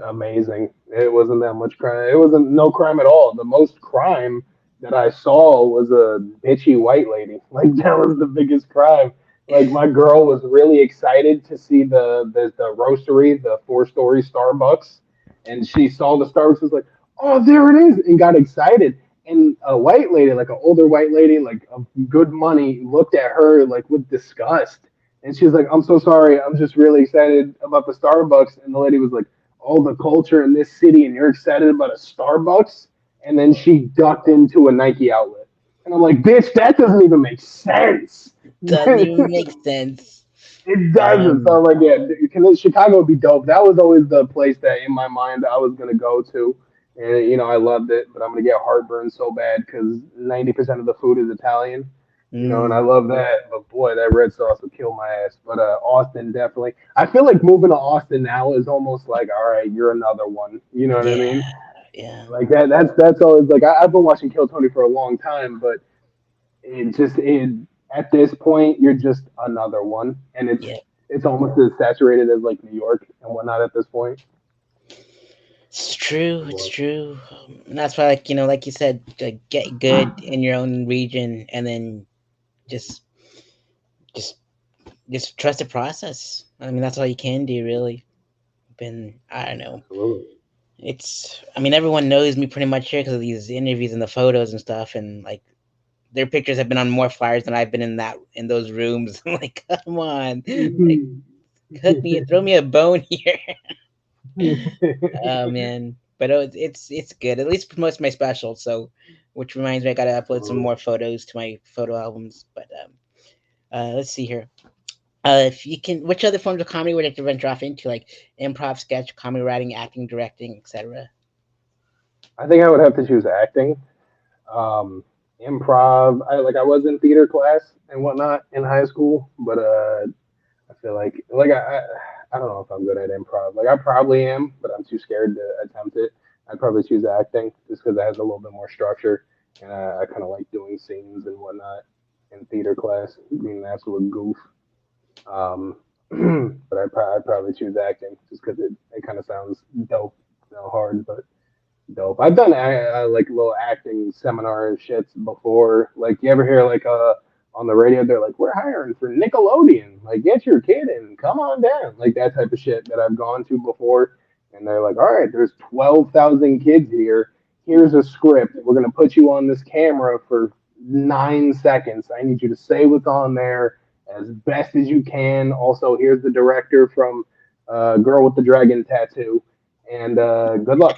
amazing. It wasn't that much crime. It wasn't no crime at all. The most crime that I saw was a bitchy white lady. Like that was the biggest crime. Like my girl was really excited to see the roastery, the 4-story Starbucks, and she saw the Starbucks was like, oh, there it is, and got excited. And a white lady, like an older white lady, like of good money, looked at her like with disgust. And she was like, I'm so sorry. I'm just really excited about the Starbucks. And the lady was like, all the culture in this city, and you're excited about a Starbucks? And then she ducked into a Nike outlet. And I'm like, bitch, that doesn't even make sense. Doesn't even make sense. It doesn't. So Um, I'm like, yeah, Chicago would be dope. That was always the place that in my mind I was gonna go to, and I loved it. But I'm gonna get heartburn so bad because 90% of the food is Italian, and I mm, love that. But boy, that red sauce would kill my ass. But Austin definitely. I feel like moving to Austin now is almost like, all right, you're another one. You know what I yeah, mean? yeah, Like that. That's always like I've been watching Kill Tony for a long time, but it at this point you're just another one, and yeah. it's almost as saturated as like New York and whatnot at this point. It's true. It's Well, true. And that's why, like like you said, like, get good in your own region, and then just, just, just trust the process. I mean, that's all you can do, really. Been, I don't know. absolutely. It's, I mean, everyone knows me pretty much here because of these interviews and the photos and stuff, and like their pictures have been on more flyers than I've been in those rooms. I'm like, come on, like hook me, throw me a bone here. Oh man, but it's good. At least promotes my special. So, which reminds me, I gotta upload some Absolutely. more photos to my photo albums. But let's see here. If you can, which other forms of comedy would you like to venture off into, like improv, sketch, comedy writing, acting, directing, etc.? I think I would have to choose acting. Um, Improv. I was in theater class and whatnot in high school, but I feel like I don't know if I'm good at improv. Like I probably am, but I'm too scared to attempt it. I'd probably choose acting just because it has a little bit more structure, and I kind of like doing scenes and whatnot in theater class, being an absolute goof. Um, but I'd probably choose acting just because it kind of sounds dope, hard but dope. I've done like little acting seminar and shits before. Like you ever hear like on the radio they're like we're hiring for Nickelodeon. Like get your kid in, come on down. Like that type of shit that I've gone to before. And they're like, all right, there's 12,000 kids here. Here's a script. We're gonna put you on this camera for 9 seconds. I need you to say what's on there as best as you can. Also, here's the director from Girl with the Dragon Tattoo and good luck.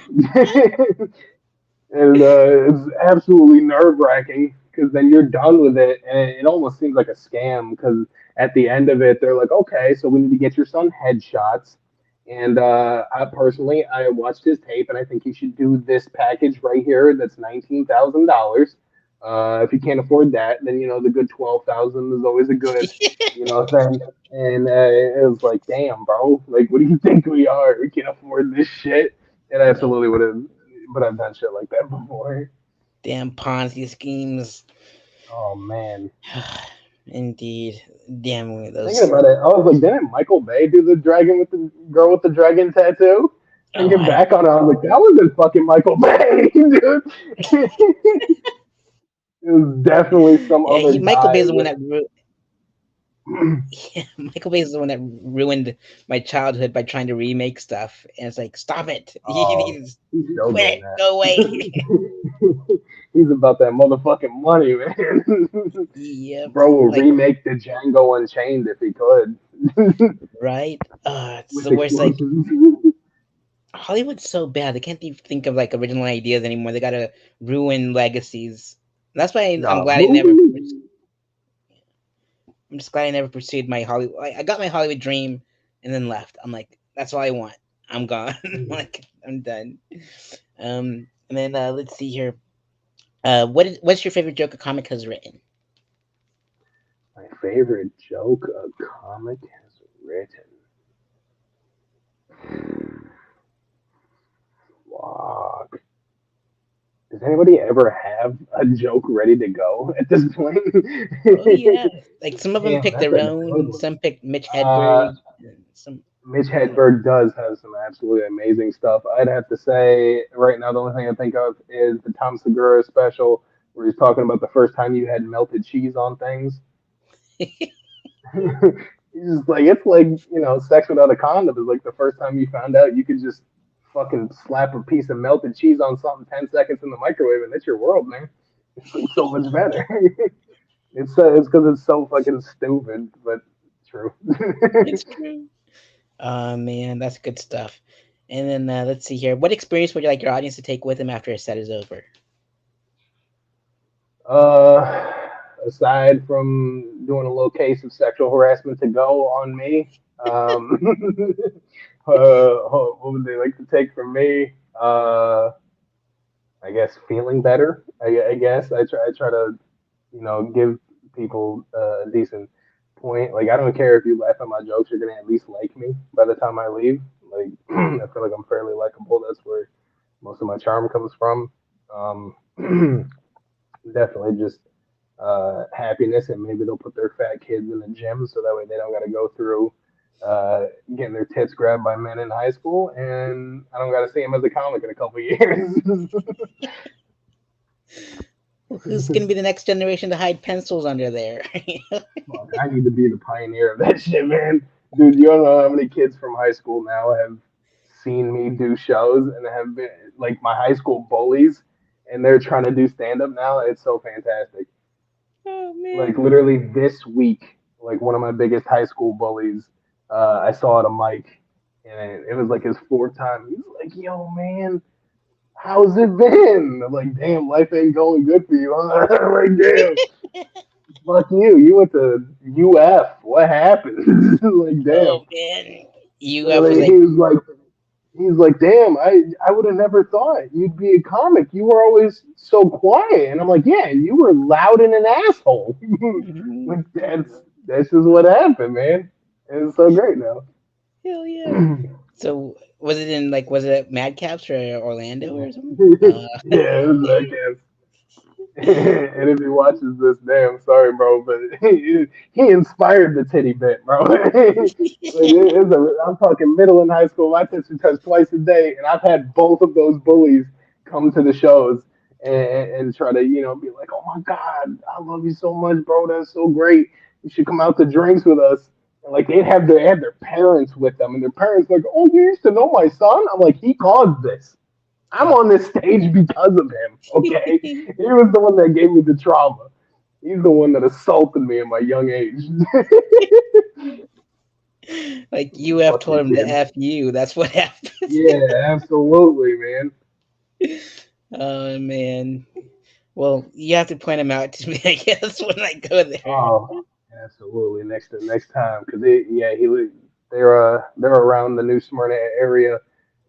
And it's absolutely nerve wracking because then you're done with it, and it almost seems like a scam because at the end of it, they're like, okay, so we need to get your son headshots. And I watched his tape, and I think you should do this package right here. That's $19,000. If you can't afford that, then the good 12,000 is always a good, thing. And it was like, damn, bro, like, what do you think we are? We can't afford this shit. It No, absolutely would have, but I've done shit like that before. damn Ponzi schemes. Oh man. Indeed. Damn Thinking those. about it, I was like, didn't Michael Bay do the dragon with the girl with the dragon tattoo? Oh, Thinking I back on it, I was like, that wasn't fucking Michael Bay, dude. It was definitely some yeah. other He Michael Bay guy is the one with. that yeah, Michael Bay is the one that ruined my childhood by trying to remake stuff, and it's like, stop it! Oh, He's he's still quit doing it, go that. away. He's about that motherfucking money, man. Yep, Bro will like remake the Django Unchained if he could, right. It's with the worst. Like explosions. Hollywood's so bad; they can't even think of like original ideas anymore. They gotta ruin legacies. That's why I'm No, glad I never. movie. I'm just glad I never pursued my Hollywood. I got my Hollywood dream, and then left. I'm like, that's all I want. I'm gone. Like I'm done. And then let's see here. What's your favorite joke a comic has written? My favorite joke a comic has written. Fuck. Does anybody ever have a joke ready to go at this point? Oh yeah, like some of them Damn, pick that's their a good own. one. Some pick Mitch Uh, Hedberg. And some Mitch Hedberg does have some absolutely amazing stuff. I'd have to say right now the only thing I think of is the Tom Segura special where he's talking about the first time you had melted cheese on things. He's just like it's like sex without a condom is like the first time you found out you could just fucking slap a piece of melted cheese on something 10 seconds in the microwave and it's your world, man. It's like so much better. It's because it's so fucking stupid, but true. it's true. Oh man, that's good stuff. And then let's see here. What experience would you like your audience to take with them after a set is over? Uh, Aside from doing a little case of sexual harassment to go on me, what would they like to take from me? I guess feeling better. I guess I try to give people a decent point. Like I don't care if you laugh at my jokes, you're gonna at least like me by the time I leave. Like I feel like I'm fairly likable. That's where most of my charm comes from. Um, Definitely just happiness, and maybe they'll put their fat kids in the gym so that way they don't got to go through getting their tits grabbed by men in high school, and I don't got to see them as a comic in a couple years. Who's gonna be the next generation to hide pencils under there? Fuck, I need to be the pioneer of that shit, man. Dude, you don't know how many kids from high school now have seen me do shows and have been like my high school bullies, and they're trying to do stand up now. It's so fantastic. Oh Like man. literally this week, like one of my biggest high school bullies, I saw at a mic, and it was like his fourth time. He's like, "Yo, man, how's it been?" I'm like, "Damn, life ain't going good for you." Huh? I'm like, "Damn, fuck you. You went to UF. What happened?" Like, Oh damn. man. UF was Literally, like, he's like, damn, I would have never thought you'd be a comic. You were always so quiet. And I'm like, yeah, you were loud and an asshole. mhm, Like that's just what happened, man. And it's so great now. hell yeah. So was it at Madcaps or Orlando or something? Yeah, it was that cast. And if he watches this, damn, sorry, bro, but he inspired the titty bit, bro. Like I'm talking middle and high school. My tits were touched twice a day, and I've had both of those bullies come to the shows and try to be like, oh my god, I love you so much, bro. That's so great. You should come out to drinks with us. And like they had their parents with them, and their parents like, oh, you used to know my son. I'm like, he caused this. I'm Oh. on this stage because of him. Okay, he was the one that gave me the trauma. He's the one that assaulted me at my young age. Like UF told Fucking him to kid. F you. That's what happened. Yeah, absolutely, man. Oh man. Well, you have to point him out to me, I guess, when I go there. Oh, absolutely. Next time, because yeah, he was. They're around the New Smyrna area.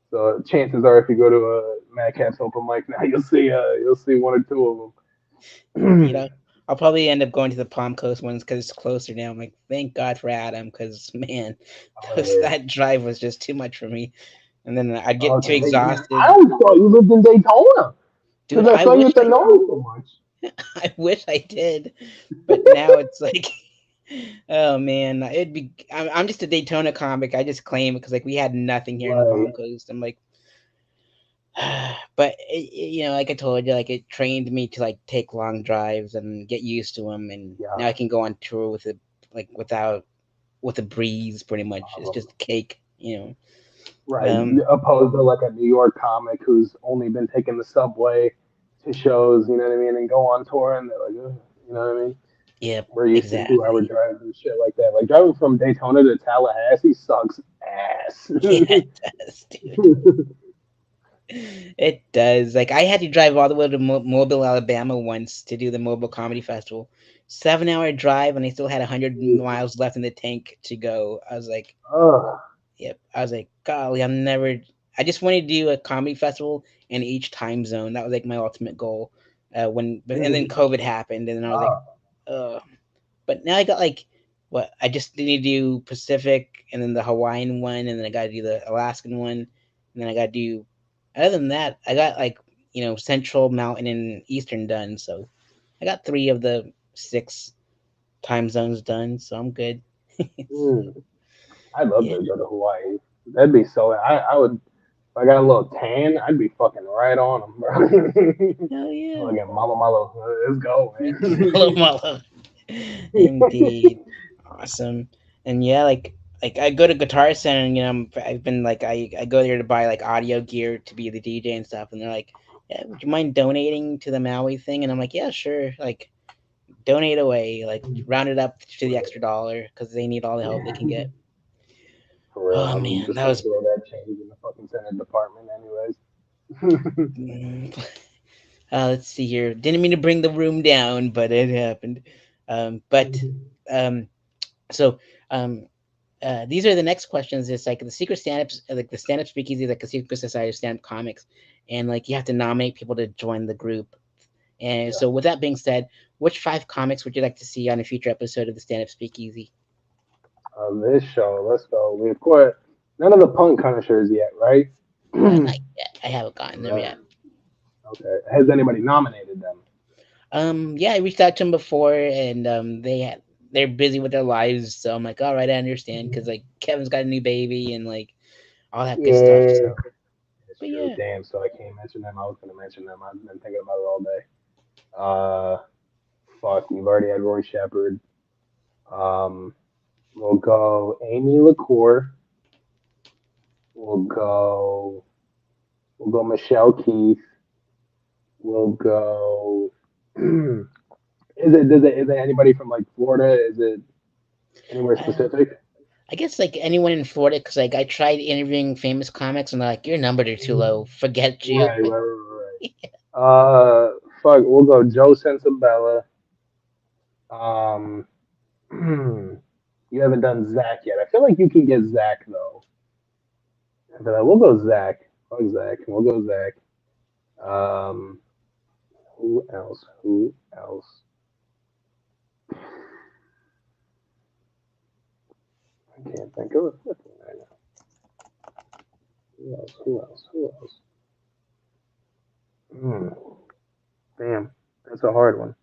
So chances are, if you go to a Mad Cat's open mic now, you'll see one or two of You them. know, I'll probably end up going to the Palm Coast ones because it's closer now. I'm like, thank God for Adam, because man, Oh yeah. that drive was just too much for me. and then I'd get too Okay, I exhausted. always thought you lived in Daytona Dude, because I I saw you wish at the I Nominees so much. I wish I did, but now it's like, oh man, it'd be. I'm just a Daytona comic. I just claim it because like we had nothing here in the Palm Right. Coast. I'm like, but like I told you, like it trained me to like take long drives and get used to them, and Yeah. now I can go on tour with it like without with a breeze. Pretty much, it's Problem. just cake. Right. Um, Opposed to like a New York comic who's only been taking the subway to shows, you know what I mean, and go on tour and they're like, "Ugh," you know what I mean? yep, We're used to 2 hour exactly. drives and shit like that. Like driving from Daytona to Tallahassee sucks ass. Yeah, it does, dude. It does. Like I had to drive all the way to Mobile, Alabama once to do the Mobile Comedy Festival. 7 hour drive, and I still had 100 miles left in the tank to go. I was like, Ugh. yep. I was like, golly, I'm never. I just wanted to do a comedy festival in each time zone. That was like my ultimate goal. And then COVID happened, and then I was like, Uh, ugh. But now I got like, what? I just need to do Pacific, and then the Hawaiian one, and then I got to do the Alaskan one, and then I got to do. Other than that, I got like Central, Mountain, and Eastern done. So I got 3 of the 6 time zones done. So I'm good. mm, I'd love Yeah. to go to Hawaii. That'd be so. I would. If I got a little tan, I'd be fucking right on them, bro. Hell yeah. Fucking malo malo. Let's go, Malo man. malo. Indeed. Awesome. And yeah, like I go to Guitar Center, and I've been like I go there to buy like audio gear to be the DJ and stuff, and they're like, yeah, would you mind donating to the Maui thing? And I'm like, yeah, sure. Like donate away, like round it up to the extra dollar because they need all the help they can get. For real, Oh I'm man, just that gonna was. throw that change in the fucking Senate department, anyways. mm, let's see here. Didn't mean to bring the room down, but it happened. But um, so um, these are the next questions. It's like the secret stand-ups, like the stand-up speakeasy, like a secret society of stand-up comics, and like you have to nominate people to join the group. And Yeah. so, with that being said, which 5 comics would you like to see on a future episode of the stand-up speakeasy? On this show, let's go. We of course none of the punk punishers yet, right? Not yet. I haven't gotten them Right. yet. Okay. Has anybody nominated them? Yeah, I reached out to them before, and they're busy with their lives, so I'm like, all right, I understand, because like Kevin's got a new baby and like all that good stuff. Yeah, So, it's but true. yeah, Damn. So I can't mention them. I was gonna mention them. I've been thinking about it all day. Uh, fuck. We've already had Roy Shepard. Um, we'll go Amy LaCour. We'll go. We'll go Michelle Keith. We'll go. Is it anybody from like Florida? Is it anywhere uh, specific? I guess like anyone in Florida, because like I tried interviewing famous comics, and they're like, your numbers are too low, forget you. Right, right, right, right. Fuck, we'll go Joe Sensabella. Um, you haven't done Zach yet. I feel like you can get Zach though. I feel like we'll go Zach. Fuck Zach. We'll go Zach. Um, who else? Who else? I can't think of a fifth one right now. Who else? Who else? Who else? Hmm. Damn, that's a hard one.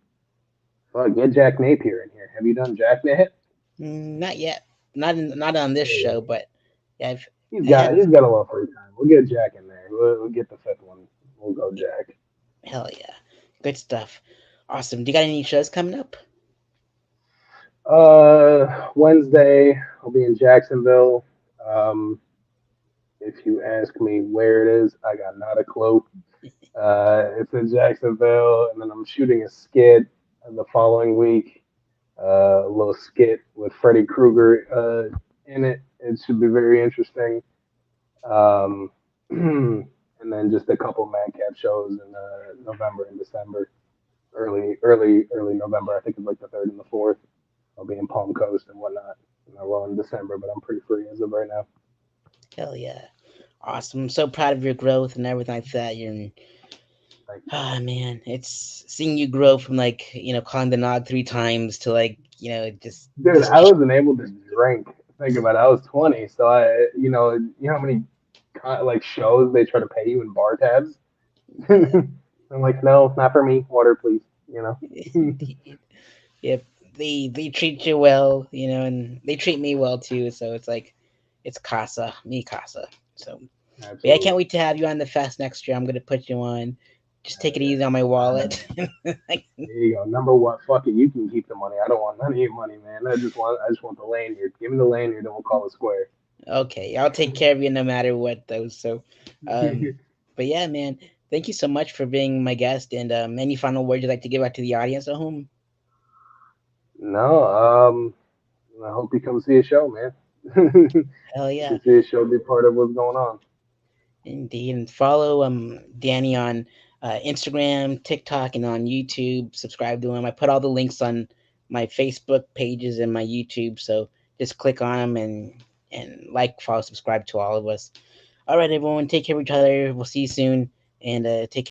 Fuck, get Jack Napier in here. Have you done Jack yet? Not yet, not on this Yeah. show, but yeah, He's I got have. he's got a little free time. We'll get Jack in there. We'll get the fifth one. We'll go Jack. Hell yeah, good stuff. Awesome. Do you got any shows coming up? Wednesday I'll be in Jacksonville. Um, if you ask me where it is, I got not a clue. It's in Jacksonville, and then I'm shooting a skit the following week. A little skit with Freddy Krueger in it. It should be very interesting. Um, and then just a couple madcap shows in November and December, early November. I think it's like the third and the fourth. I'll be in Palm Coast and whatnot. Well, in December, but I'm pretty free as of right now. Hell yeah. Awesome. I'm so proud of your growth and everything like that. You're Thank you. ah man, it's seeing you grow from like, calling the nog 3 times to like, just Dude, just I wasn't able to drink. Think about it. I was 20, so you know how many like shows, they try to pay you in bar tabs. Yeah. I'm like, no, not for me. Water, please. You know. Indeed. Yep. They treat you well, and they treat me well too. So it's like, it's casa, mi casa. So, but yeah, I can't Absolutely. wait to have you on the fest next year. I'm gonna put you on. Just take Hell it yeah. easy on my Sign wallet. up. Like, There you go. Number one, fuck it. You can keep the money. I don't want none of your money, man. I just want the lanyard. Give me the lanyard, and we'll call it square. okay, I'll take care of you no matter what, though. So, um, but yeah, man, thank you so much for being my guest. And any final words you'd like to give out to the audience at home? No, I hope you come see a show, man. Hell You yeah. can see a show, be part of what's going on. Indeed, and follow Danny on Instagram, TikTok, and on YouTube. Subscribe to him. I put all the links on my Facebook pages and my YouTube, so just click on them and like, follow, subscribe to all of us. All right, everyone, take care of each other. We'll see you soon, and take care.